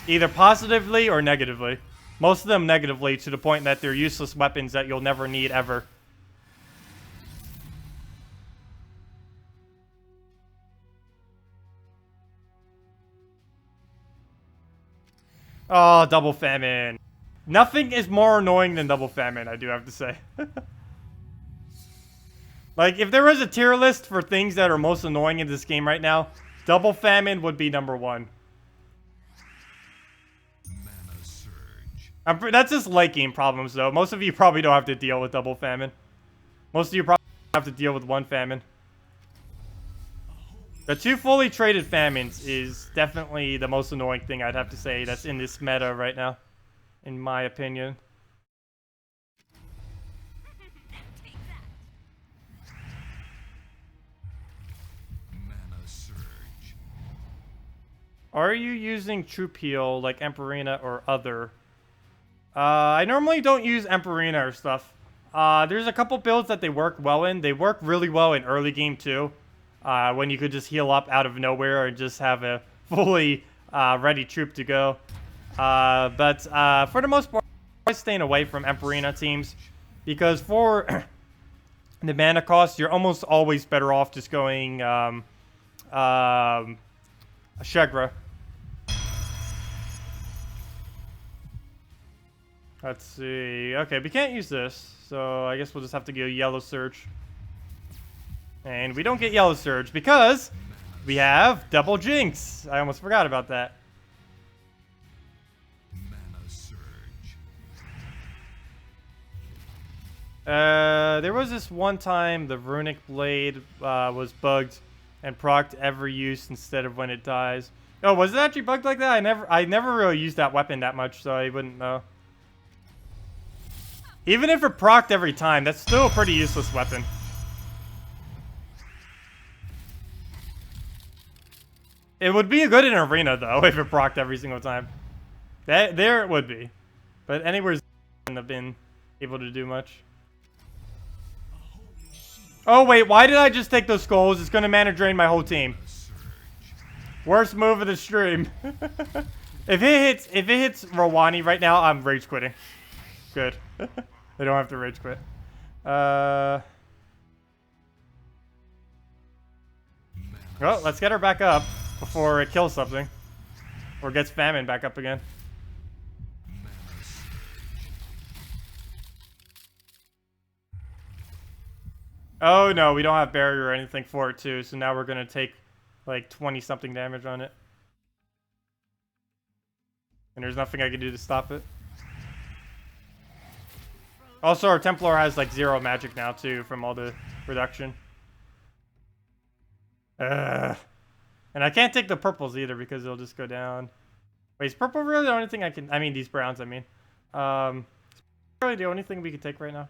Either positively or negatively. Most of them negatively, to the point that they're useless weapons that you'll never need ever. Oh, double famine. Nothing is more annoying than double famine, I do have to say. Like, if there was a tier list for things that are most annoying in this game right now, double famine would be number one. Mana surge. That's just late game problems, though. Most of you probably don't have to deal with double famine. Most of you probably have to deal with one famine. The two fully traded famines is definitely the most annoying thing I'd have to say that's in this meta right now, in my opinion. Take that. Mana surge. Are you using Troop Heal like Emperina or other? I normally don't use Emperina or stuff. There's a couple builds that they work well in. They work really well in early game too. When you could just heal up out of nowhere and just have a fully ready troop to go. But for the most part, I'm staying away from Emperina teams. Because for the mana cost, you're almost always better off just going Shegra. Let's see. Okay, we can't use this. So I guess we'll just have to go Yellow Surge. And we don't get Yellow Surge because we have Double Jinx. I almost forgot about that. Mana surge. There was this one time the Runic Blade was bugged and procced every use instead of when it dies. Oh, was it actually bugged like that? I never really used that weapon that much, so I wouldn't know. Even if it procced every time, that's still a pretty useless weapon. It would be good in arena though if it procced every single time. There it would be, but anywhere's wouldn't have been able to do much. Oh wait, why did I just take those skulls? It's gonna mana drain my whole team. Worst move of the stream. If it hits Rwani right now, I'm rage quitting. Good. They don't have to rage quit. Well, let's get her back up before it kills something. Or gets Famine back up again. Oh no, we don't have barrier or anything for it too, so now we're gonna take like 20 something damage on it. And there's nothing I can do to stop it. Also, our Templar has like 0 magic now too from all the reduction. And I can't take the purples either because it'll just go down. Wait, is purple really the only thing I can... I mean, these browns, I mean. Really the only thing we can take right now?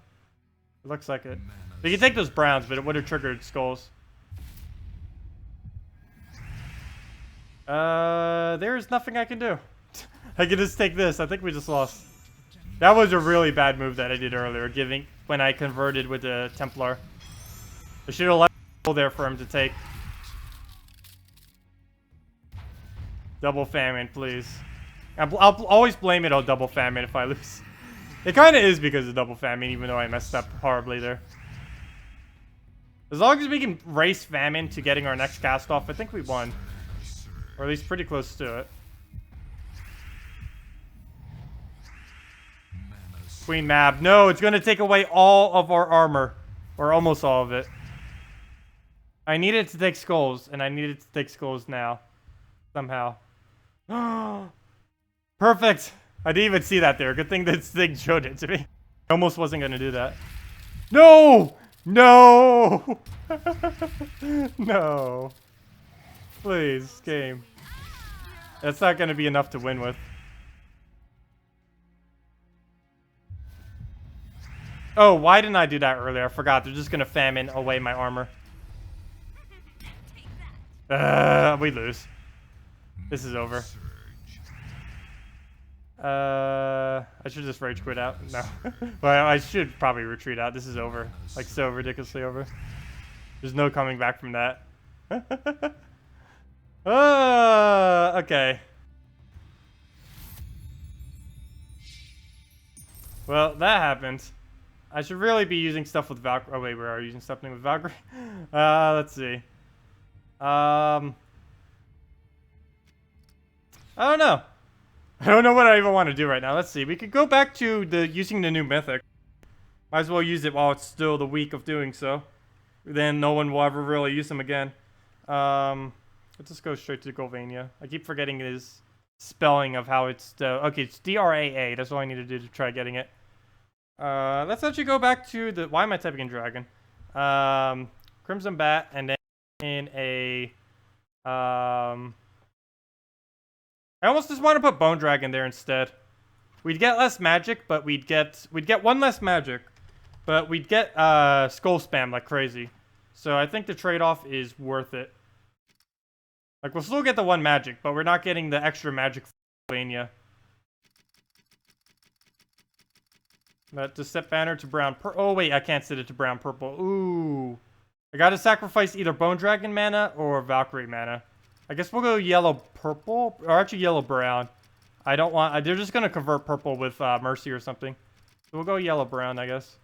It looks like it. We can take those browns, but it would have triggered skulls. There's nothing I can do. I can just take this. I think we just lost. That was a really bad move that I did earlier, when I converted with the Templar. I should have left there for him to take. Double Famine, please. I'll always blame it on Double Famine if I lose. It kind of is because of Double Famine, even though I messed up horribly there. As long as we can race Famine to getting our next cast off, I think we won. Or at least pretty close to it. Queen Mab. No, it's going to take away all of our armor. Or almost all of it. I needed to take skulls, and I needed to take skulls now. Somehow. Perfect! I didn't even see that there. Good thing this thing showed it to me. I almost wasn't going to do that. No! No! No. Please, game. That's not going to be enough to win with. Oh, why didn't I do that earlier? I forgot. They're just going to Famine away my armor. We lose. This is over. I should just rage quit out. No. Well, I should probably retreat out. This is over. Like, so ridiculously over. There's no coming back from that. Okay. Well, that happened. I should really be using stuff with Valkyrie. Oh, wait, we are using something with Valkyrie. Let's see. I don't know. I don't know what I even want to do right now. Let's see. We could go back to using the new Mythic. Might as well use it while it's still the week of doing so. Then no one will ever really use them again. Let's just go straight to Golvania. I keep forgetting his spelling of how it's... okay, it's D-R-A-A. That's all I need to do to try getting it. Let's actually go back to the... Why am I typing in Dragon? Crimson Bat, and then in a... I almost just want to put Bone Dragon there instead. We'd get less magic, but we'd get one less magic, but we'd get skull spam like crazy. So I think the trade-off is worth it. Like, we'll still get the 1 magic, but we're not getting the extra magic for Pennsylvania. But to set banner to brown purple. Oh wait, I can't set it to brown purple. Ooh. I gotta sacrifice either Bone Dragon mana or Valkyrie mana. I guess we'll go yellow purple, or actually yellow brown. I don't want, they're just gonna convert purple with Mercy or something. So we'll go yellow brown, I guess.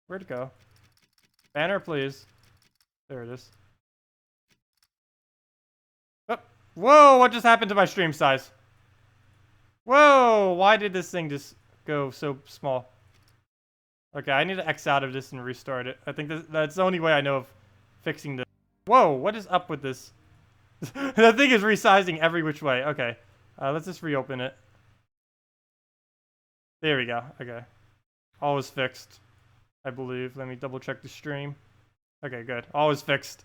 Where'd it go? Banner, please. There it is. Oh. Whoa, what just happened to my stream size? Whoa, why did this thing just go so small? Okay, I need to X out of this and restart it. I think that's the only way I know of fixing this. Whoa, what is up with this? That thing is resizing every which way. Okay. Let's just reopen it. There we go. Okay. All is fixed, I believe. Let me double check the stream. Okay, good. All is fixed.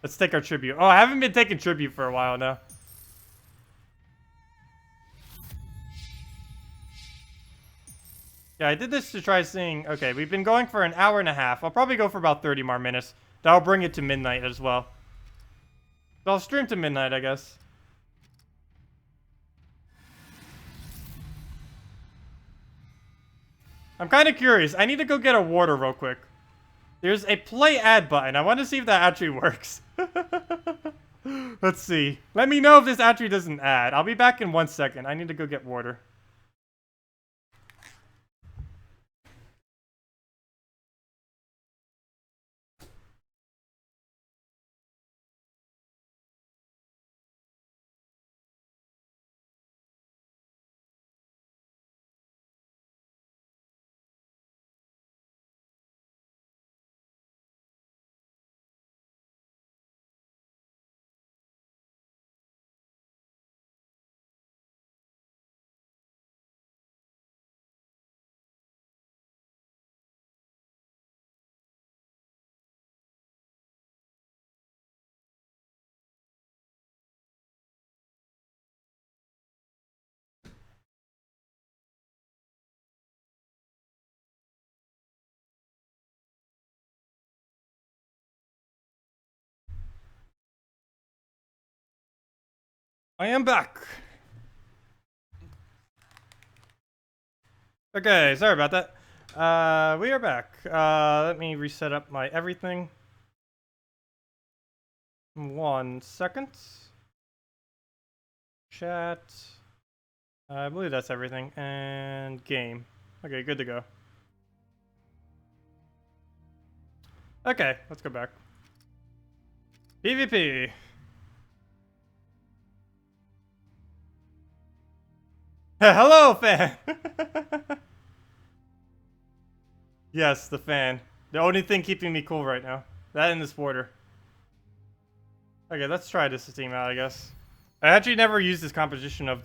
Let's take our tribute. Oh, I haven't been taking tribute for a while now. Yeah, I did this to try seeing... Okay, we've been going for an hour and a half. I'll probably go for about 30 more minutes. That'll bring it to midnight as well. So I'll stream to midnight, I guess. I'm kind of curious. I need to go get a water real quick. There's a play ad button. I want to see if that actually works. Let's see. Let me know if this actually doesn't add. I'll be back in 1 second. I need to go get water. I am back. Okay, sorry about that. We are back. Let me reset up my everything. 1 second. Chat. I believe that's everything. And game. Okay, good to go. Okay, let's go back. PvP. Hello, fan! Yes, the fan. The only thing keeping me cool right now. That and this border. Okay, let's try this team out, I guess. I actually never used this composition of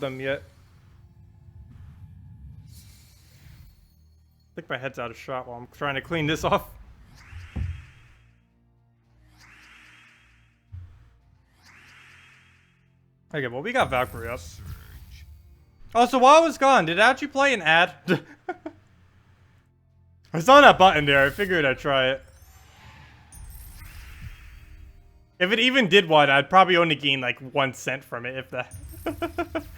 them yet. I think my head's out of shot while I'm trying to clean this off. Okay, well, we got Valkyrie up. Also, while I was gone, did it actually play an ad? I saw that button there. I figured I'd try it. If it even did one, I'd probably only gain like 1 cent from it, if that.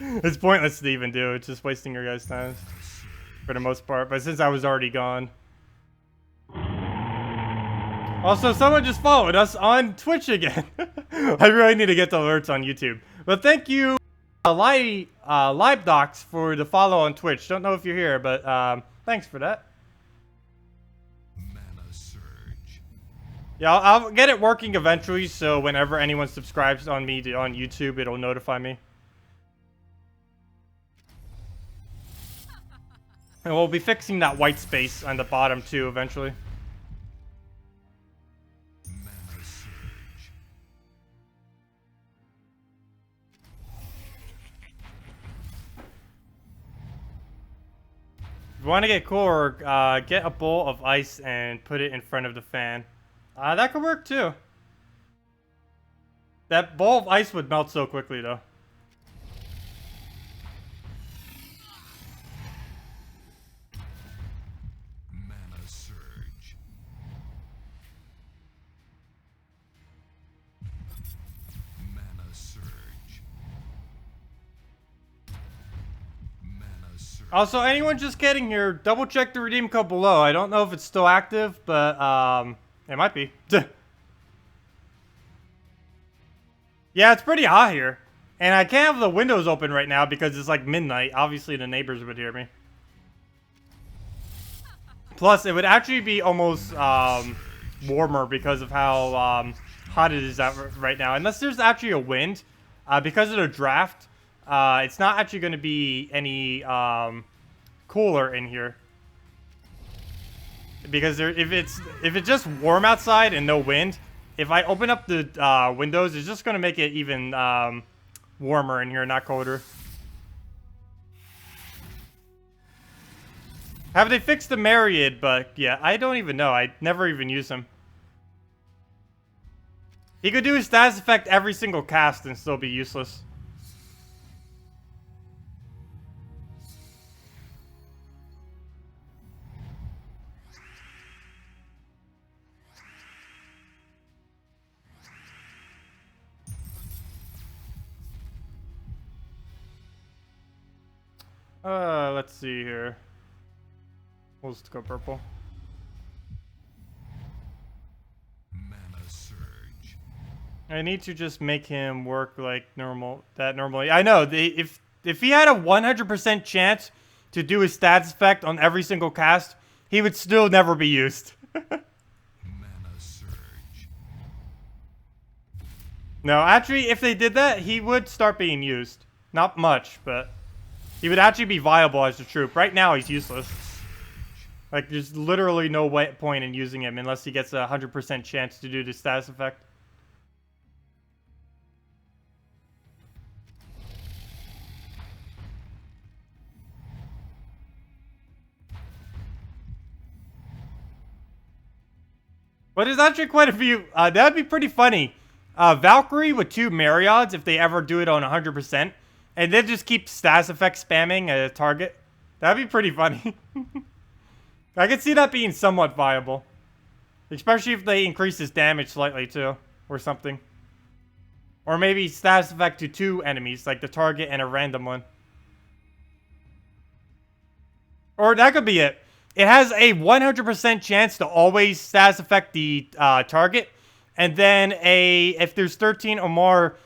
It's pointless to even do. It's just wasting your guys' time. For the most part. But since I was already gone. Also, someone just followed us on Twitch again. I really need to get the alerts on YouTube. But thank you, Live Docs, for the follow on Twitch. Don't know if you're here, but thanks for that. Mana surge. Yeah, I'll get it working eventually, so whenever anyone subscribes on me on YouTube, it'll notify me. And we'll be fixing that white space on the bottom too eventually. Mana surge. If you want to get cooler, get a bowl of ice and put it in front of the fan. That could work too. That bowl of ice would melt so quickly though. Mana surge. Mana surge. Mana surge. Also, anyone just getting here, double check the redeem code below. I don't know if it's still active, but it might be. Yeah, it's pretty hot here. And I can't have the windows open right now because it's like midnight. Obviously, the neighbors would hear me. Plus, it would actually be almost warmer because of how hot it is out right now. Unless there's actually a wind. Because of the draft, it's not actually going to be any cooler in here. Because if it's just warm outside and no wind, if I open up the windows, it's just going to make it even warmer in here, not colder. Have they fixed the Myriad? But yeah, I don't even know. I never even use him. He could do his status effect every single cast and still be useless. Let's see here. We'll just go purple. Mana surge. I need to just make him work like normally. I know, if he had a 100% chance to do his stats effect on every single cast, he would still never be used. Mana surge. No, actually, if they did that, he would start being used. Not much, but he would actually be viable as a troop. Right now, he's useless. Like, there's literally no point in using him unless he gets a 100% chance to do the status effect. But there's actually quite a few. That'd be pretty funny. Valkyrie with 2 Marriods if they ever do it on 100%. And then just keep status effect spamming a target. That'd be pretty funny. I could see that being somewhat viable. Especially if they increase his damage slightly too. Or something. Or maybe status effect to 2 enemies. Like the target and a random one. Or that could be it. It has a 100% chance to always status affect the target. And then if there's 13 or more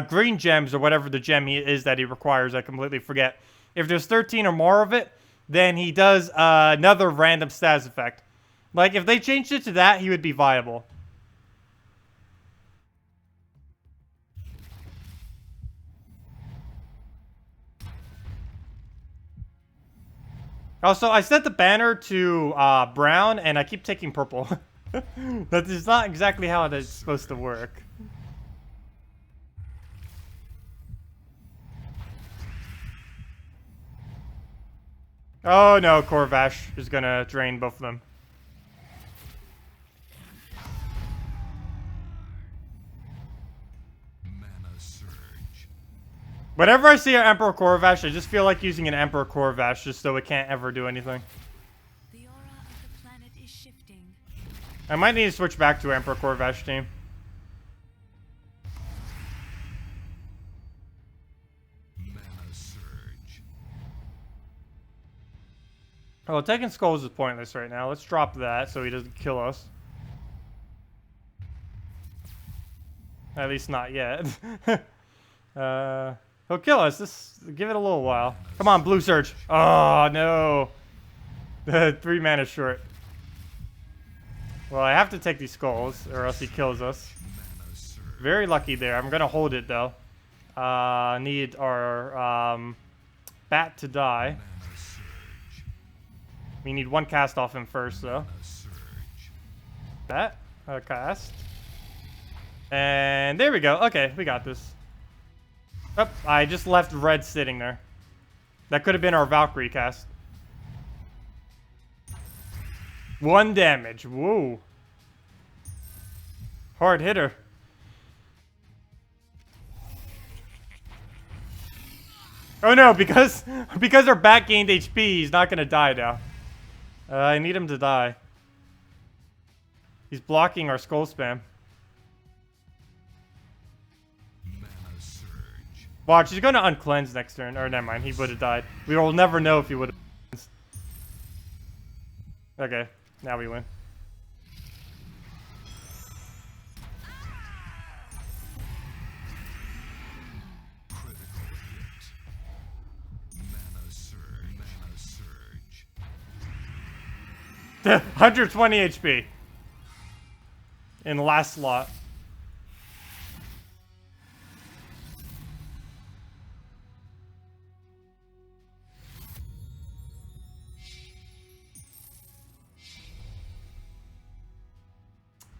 green gems or whatever the gem is that he requires, I completely forget. If there's 13 or more of it, then he does another random status effect. Like, if they changed it to that, he would be viable. Also, I set the banner to brown, and I keep taking purple. That is not exactly how it's supposed to work. Oh no, Corvash is gonna drain both of them. Mana surge. Whenever I see an Emperor Corvash, I just feel like using an Emperor Corvash just so it can't ever do anything. The aura of the planet is shifting. I might need to switch back to Emperor Corvash team. Mana surge. Oh, taking skulls is pointless right now. Let's drop that so he doesn't kill us. At least not yet. He'll kill us. Just give it a little while. Come on, Blue Surge. Oh, no. 3 mana short. Well, I have to take these skulls or else he kills us. Mana surge. Very lucky there. I'm going to hold it, though. Need our bat to die. Mana surge. We need 1 cast off him first, though. Mana surge. That. Cast. And there we go. Okay, we got this. Oh, I just left red sitting there. That could have been our Valkyrie cast. 1 damage. Whoa. Hard hitter. Oh no, because our bat gained HP, he's not gonna die now. I need him to die. He's blocking our skull spam. Mana surge. Watch, he's gonna uncleanse next turn. Or never mind, he would have died. We will never know if he would have. Okay, now we win. Critical hit. Mana surge. Mana surge. 120 HP. In the last slot.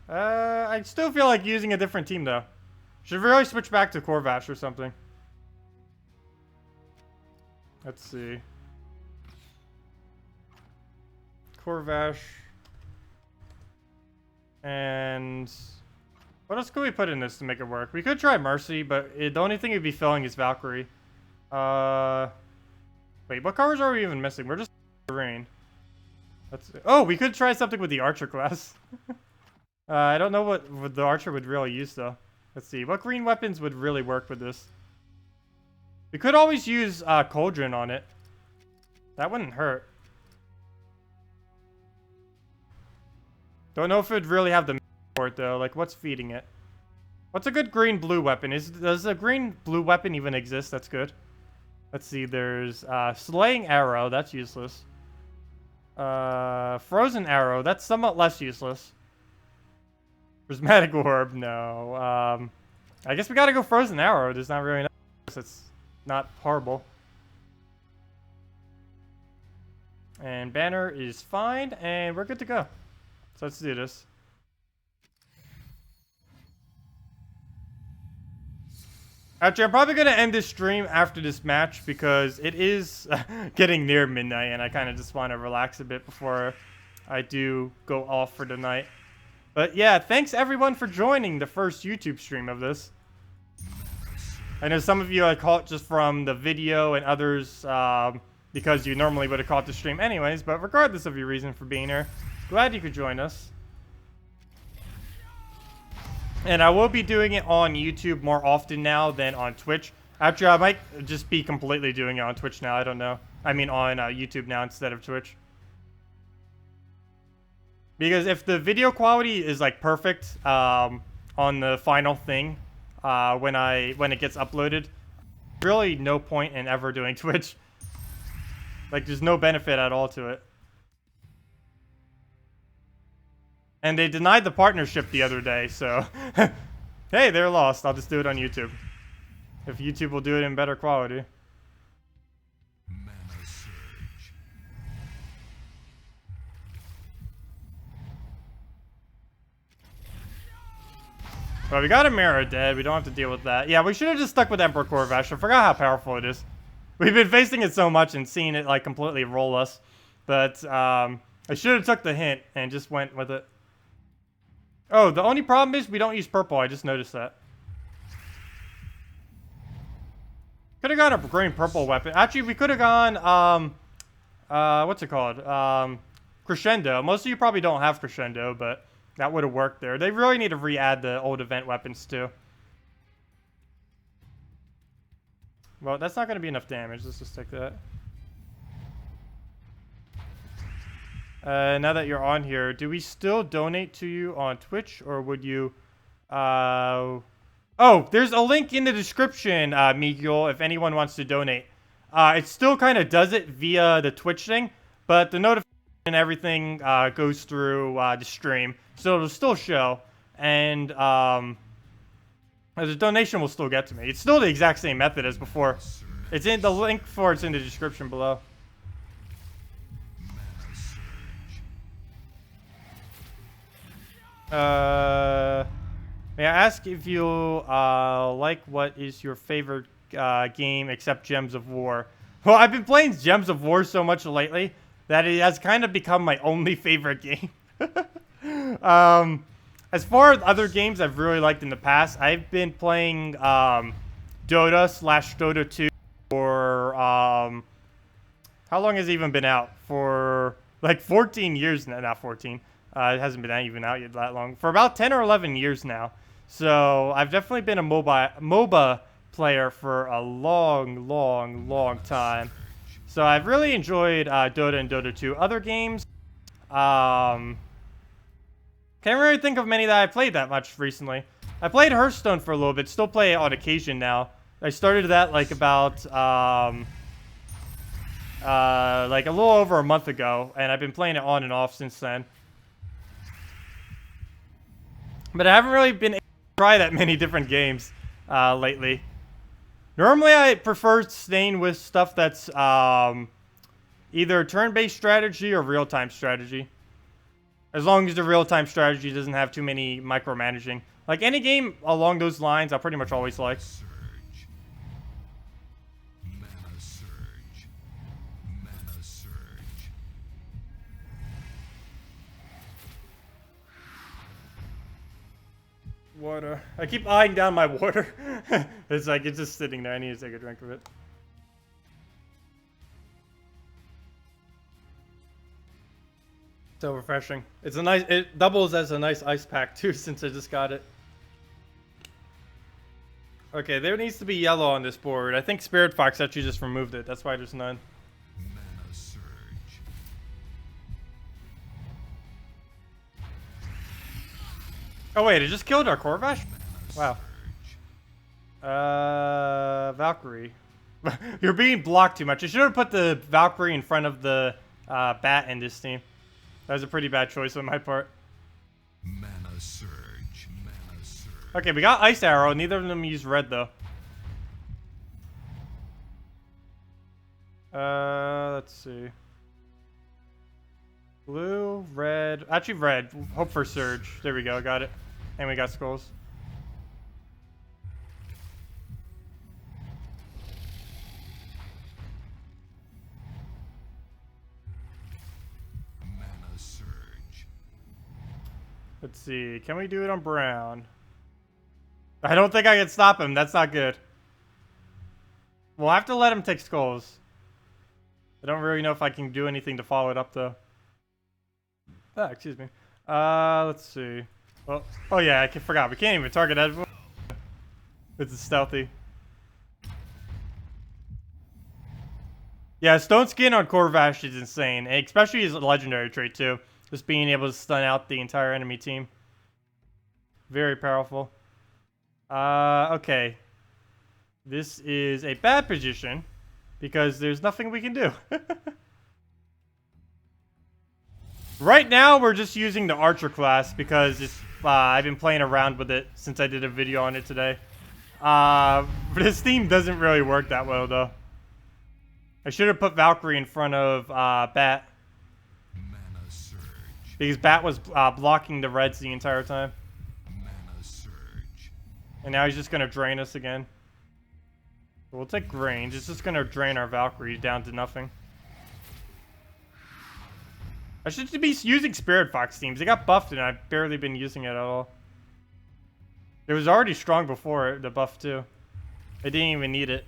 I still feel like using a different team though. Should really switch back to Corvash or something. Let's see. Corvash. And what else could we put in this to make it work? We could try Mercy, but the only thing we'd be filling is Valkyrie. Wait, what covers are we even missing? We're just rain. Let's see. Oh, we could try something with the Archer class. I don't know what the Archer would really use though. Let's see. What green weapons would really work with this? We could always use Cauldron on it. That wouldn't hurt. Don't know if it'd really have the for it though. Like, what's feeding it? What's a good green-blue weapon? Does a green-blue weapon even exist? That's good. Let's see. There's Slaying Arrow. That's useless. Frozen Arrow. That's somewhat less useless. Prismatic Orb. No. I guess we gotta go Frozen Arrow. There's not really enough. It's not horrible. And Banner is fine, and we're good to go. So let's do this. Actually, I'm probably going to end this stream after this match because it is getting near midnight, and I kind of just want to relax a bit before I do go off for the night. But yeah, thanks everyone for joining the first YouTube stream of this. I know some of you I caught just from the video, and others because you normally would have caught the stream anyways, but regardless of your reason for being here, glad you could join us. And I will be doing it on YouTube more often now than on Twitch. Actually, I might just be completely doing it on Twitch now. I don't know. I mean on YouTube now instead of Twitch. Because if the video quality is like perfect on the final thing when it gets uploaded, really no point in ever doing Twitch. Like there's no benefit at all to it. And they denied the partnership the other day, so hey, they're lost. I'll just do it on YouTube. If YouTube will do it in better quality. Mana surge. Well, we got a mirror dead. We don't have to deal with that. Yeah, we should have just stuck with Emperor Corvash. I forgot how powerful it is. We've been facing it so much and seeing it like completely roll us. But I should have took the hint and just went with it. Oh, the only problem is we don't use purple. I just noticed that. Could have gone a green purple weapon. Actually, we could have gone, what's it called? Crescendo. Most of you probably don't have Crescendo, but that would have worked there. They really need to re-add the old event weapons, too. Well, that's not going to be enough damage. Let's just take that. Now that you're on here, do we still donate to you on Twitch, or would you... Oh, there's a link in the description, Miguel, if anyone wants to donate. It still kind of does it via the Twitch thing, but the notification and everything goes through the stream, so it'll still show, and the donation will still get to me. It's still the exact same method as before. It's in the link for it's in the description below. May I ask if you like what is your favorite game except Gems of War? Well, I've been playing Gems of War so much lately that it has kind of become my only favorite game. As far as other games I've really liked in the past, I've been playing Dota/Dota 2 for how long has it even been out? For like 14 years now, not 14. It hasn't been even out yet that long. For about 10 or 11 years now. So I've definitely been a MOBA player for a long time. So I've really enjoyed Dota and Dota 2. Other games, can't really think of many that I played that much recently. I played Hearthstone for a little bit. Still play it on occasion now. I started that like about like a little over a month ago, and I've been playing it on and off since then. But I haven't really been able to try that many different games lately. Normally, I prefer staying with stuff that's either turn-based strategy or real-time strategy. As long as the real-time strategy doesn't have too many micromanaging. Like any game along those lines, I pretty much always like. Surge. Mana surge. Mana surge. Water. I keep eyeing down my water. It's like it's just sitting there. I need to take a drink of it. So refreshing. It's a nice. It doubles as a nice ice pack too, since I just got it. Okay, there needs to be yellow on this board. I think Spirit Fox actually just removed it. That's why there's none. Mana surge. Oh wait, it just killed our Corvash? Wow. Valkyrie. You're being blocked too much. I should have put the Valkyrie in front of the bat in this team. That was a pretty bad choice on my part. Mana surge. Mana surge. Okay, we got Ice Arrow. Neither of them use red, though. Let's see. Blue, red. Actually, red. Hope for Surge. There we go. Got it. And we got Skulls. Mana surge. Let's see. Can we do it on brown? I don't think I can stop him. That's not good. We'll have to let him take Skulls. I don't really know if I can do anything to follow it up, though. Ah, excuse me. Let's see. Oh yeah, I forgot. We can't even target that. It's stealthy. Yeah, Stone Skin on Corvash is insane, and especially his legendary trait too. Just being able to stun out the entire enemy team. Very powerful. Okay. This is a bad position because there's nothing we can do. Right now, we're just using the Archer class because it's, I've been playing around with it since I did a video on it today. This team doesn't really work that well, though. I should have put Valkyrie in front of Bat. Mana surge. Because Bat was blocking the reds the entire time. Mana surge. And now he's just going to drain us again. We'll take range. It's just going to drain our Valkyrie down to nothing. I should be using Spirit Fox teams. They got buffed and I've barely been using it at all. It was already strong before the buff too. I didn't even need it.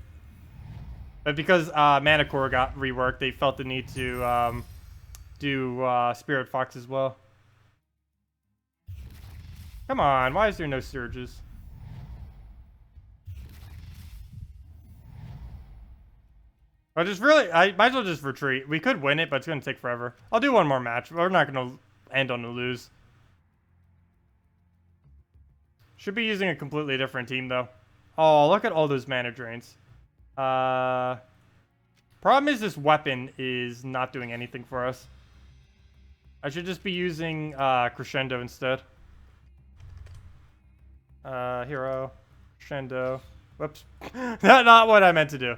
But because Mana Core got reworked, they felt the need to do Spirit Fox as well. Come on, why is there no surges? I might as well just retreat. We could win it, but it's going to take forever. I'll do one more match. We're not going to end on a lose. Should be using a completely different team, though. Oh, look at all those mana drains. Problem is this weapon is not doing anything for us. I should just be using Crescendo instead. Hero. Crescendo. Whoops. Not what I meant to do.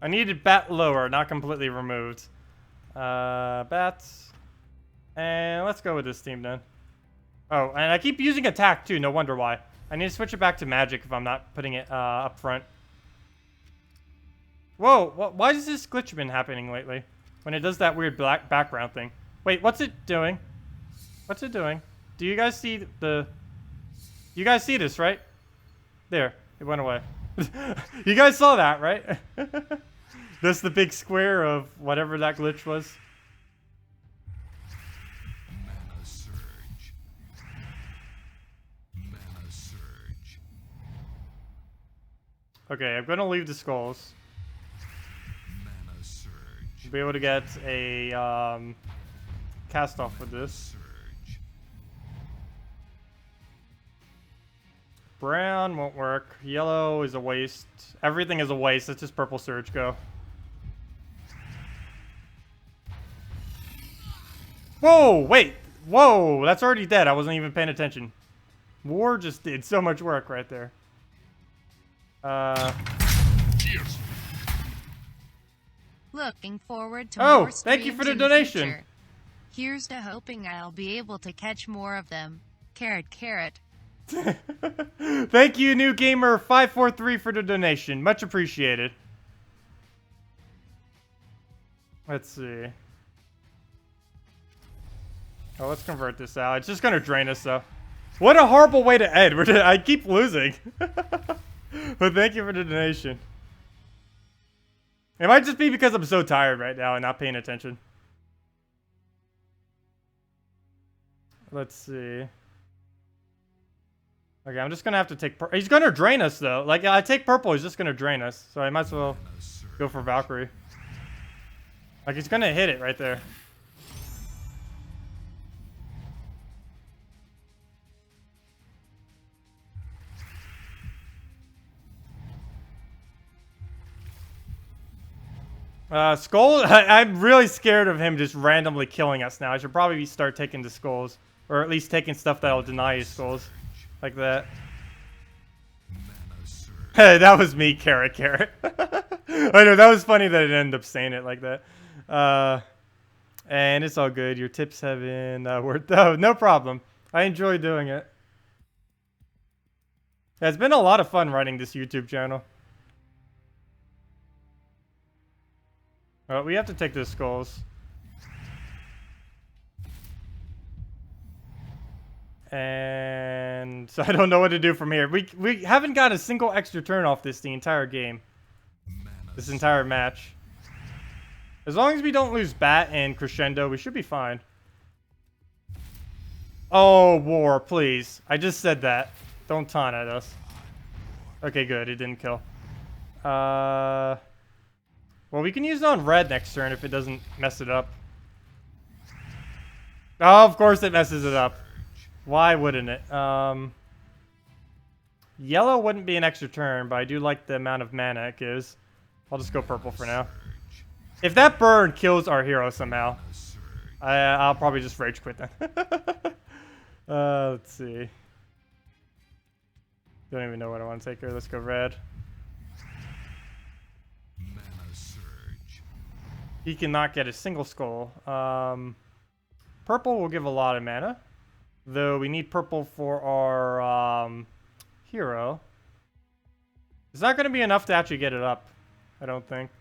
I needed Bat lower, not completely removed. Bats. And let's go with this team then. Oh, and I keep using attack too, no wonder why. I need to switch it back to magic if I'm not putting it up front. Whoa, why is this glitch been happening lately? When it does that weird black background thing. Wait, what's it doing? What's it doing? Do you guys see the... You guys see this, right? There, it went away. You guys saw that, right? That's the big square of whatever that glitch was. Mana surge. Mana surge. Okay, I'm gonna leave the skulls. Mana surge. Be able to get a cast off with this. Surge. Brown won't work. Yellow is a waste. Everything is a waste. Let's just purple surge go. Whoa, wait. Whoa, that's already dead. I wasn't even paying attention. War just did so much work right there. Looking forward to Oh, more thank you for streams the in donation. future. Here's to hoping I'll be able to catch more of them. Carrot, carrot. Thank you, New Gamer 543 for the donation. Much appreciated. Let's see. Oh, let's convert this out. It's just gonna drain us, though. What a horrible way to end. I keep losing. But thank you for the donation. It might just be because I'm so tired right now and not paying attention. Let's see. Okay, I'm just gonna have to take... He's gonna drain us, though. Like, I take purple, he's just gonna drain us. So I might as well go for Valkyrie. Like, he's gonna hit it right there. Skull, I'm really scared of him just randomly killing us now. I should probably start taking the skulls. Or at least taking stuff that'll deny you skulls. Like that. Hey, that was me, Carrot. I know, that was funny that it ended up saying it like that. And it's all good. Your tips have been worth... Oh, no problem. I enjoy doing it. Yeah, it's been a lot of fun running this YouTube channel. Well, we have to take those skulls. And so I don't know what to do from here. We haven't got a single extra turn off this the entire game. This entire match. As long as we don't lose Bat and Crescendo, we should be fine. Oh, war, please. I just said that. Don't taunt at us. Okay, good. It didn't kill. Well, we can use it on red next turn if it doesn't mess it up. Oh, of course it messes it up. Why wouldn't it? Yellow wouldn't be an extra turn, but I do like the amount of mana it gives. I'll just go purple for now. If that burn kills our hero somehow, I'll probably just rage quit then. Let's see. Don't even know what I want to take here. Let's go red. He cannot get a single skull. Purple will give a lot of mana. Though we need purple for our hero. It's not going to be enough to actually get it up. I don't think.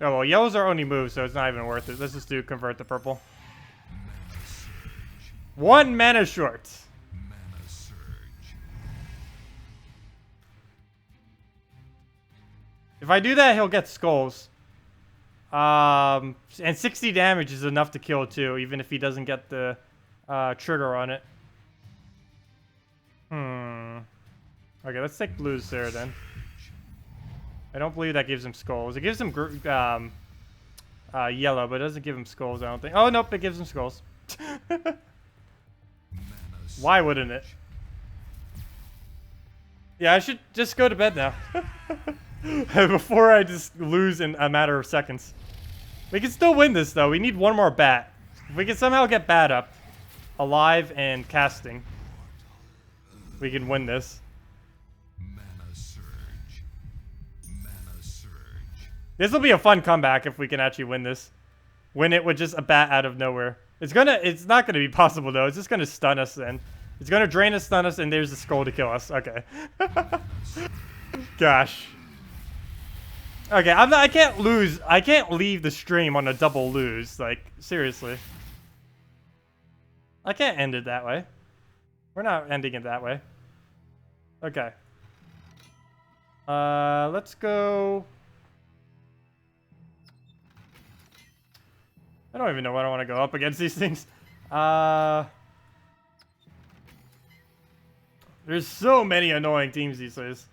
Oh, well, yellow's our only move, so it's not even worth it. Let's just do convert to purple. One mana short. If I do that, he'll get skulls. And 60 damage is enough to kill too, even if he doesn't get the trigger on it. Okay, let's take blues there then. I don't believe that gives him skulls. It gives him yellow, but it doesn't give him skulls, I don't think. Oh, nope, it gives him skulls. Why wouldn't it? Yeah, I should just go to bed now. Before I just lose in a matter of seconds. We can still win this, though. We need one more bat. If we can somehow get bat up, alive and casting, we can win this. This will be a fun comeback if we can actually win this. Win it with just a bat out of nowhere. It's not gonna be possible though. It's just gonna stun us then. It's gonna drain us, stun us, and there's the skull to kill us. Okay. Gosh. Okay, I can't lose. I can't leave the stream on a double lose. Like, seriously. I can't end it that way. We're not ending it that way. Okay. Let's go. I don't even know what I want to go up against these things. There's so many annoying teams these days.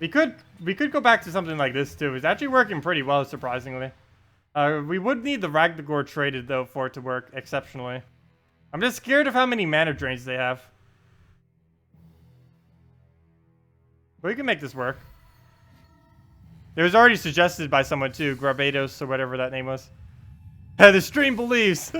We could go back to something like this too. It's actually working pretty well, surprisingly. We would need the Ragnor traded though for it to work exceptionally. I'm just scared of how many mana drains they have. But we can make this work. It was already suggested by someone too, Grabados or whatever that name was. The stream believes.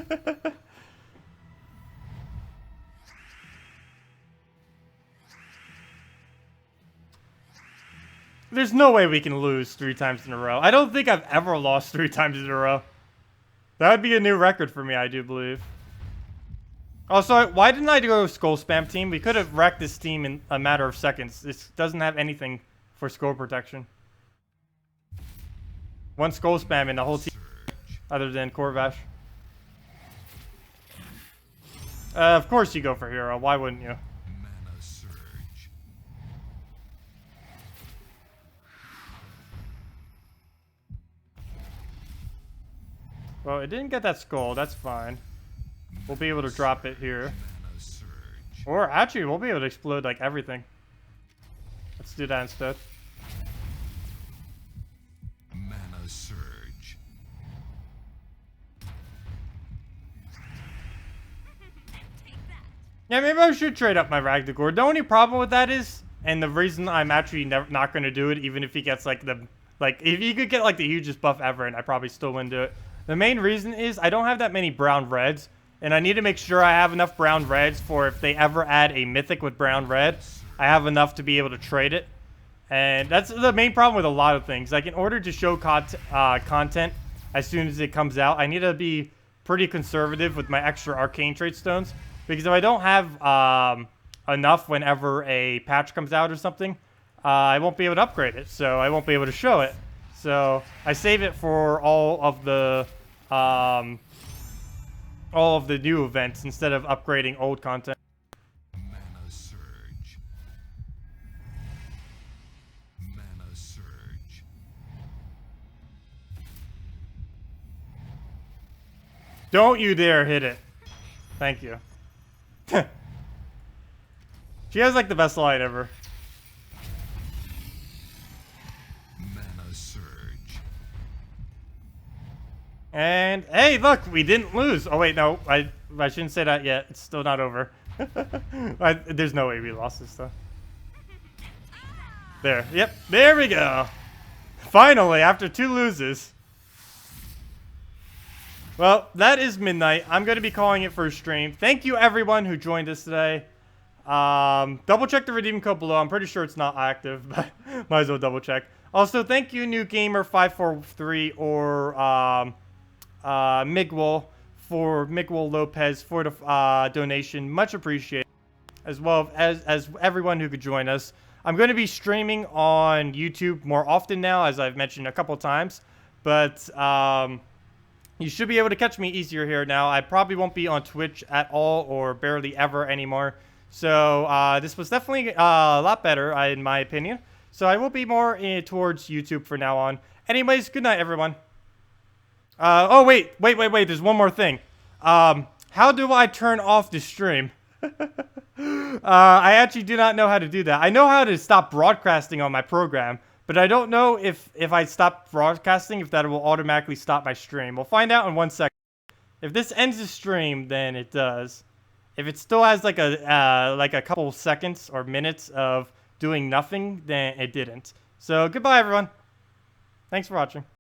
There's no way we can lose 3 times in a row. I don't think I've ever lost 3 times in a row. That would be a new record for me, I do believe. Also, why didn't I go skull spam team? We could have wrecked this team in a matter of seconds. This doesn't have anything for skull protection. One skull spam in the whole team, other than Corvash. Of course you go for hero. Why wouldn't you? Well, it didn't get that skull. That's fine. We'll be able to drop it here. Or actually, we'll be able to explode like everything. Let's do that instead. Mana surge. Yeah, maybe I should trade up my Ragnor. The only problem with that is, and the reason I'm actually not going to do it, even if he gets like the Like, if you could get, like, the hugest buff ever, and I probably still wouldn't do it. The main reason is I don't have that many brown reds, and I need to make sure I have enough brown reds for if they ever add a mythic with brown red, I have enough to be able to trade it. And that's the main problem with a lot of things. Like, in order to show content as soon as it comes out, I need to be pretty conservative with my extra arcane trait stones. Because if I don't have enough whenever a patch comes out or something, I won't be able to upgrade it. So I won't be able to show it. So I save it for all of the new events instead of upgrading old content. Mana surge. Mana surge. Don't you dare hit it. Thank you. She has like the best line ever. Mana surge. And hey, look, we didn't lose. Oh wait, no, I shouldn't say that yet. It's still not over. There's no way we lost this though. There, yep, there we go. Finally, after 2 loses. Well, that is midnight. I'm going to be calling it for a stream. Thank you everyone who joined us today. Double check the redeem code below. I'm pretty sure it's not active, but might as well double check. Also, thank you New Gamer 543 or Miguel Lopez for the donation. Much appreciated. As well as everyone who could join us. I'm going to be streaming on YouTube more often now, as I've mentioned a couple times. But you should be able to catch me easier here now. I probably won't be on Twitch at all or barely ever anymore. So this was definitely a lot better, in my opinion. So I will be more towards YouTube from now on. Anyways, good night, everyone. Oh, wait. There's one more thing. How do I turn off the stream? I actually do not know how to do that. I know how to stop broadcasting on my program, but I don't know if I stop broadcasting, if that will automatically stop my stream. We'll find out in 1 second. If this ends the stream, then it does. If it still has like a couple seconds or minutes of doing nothing, then it didn't. So goodbye, everyone. Thanks for watching.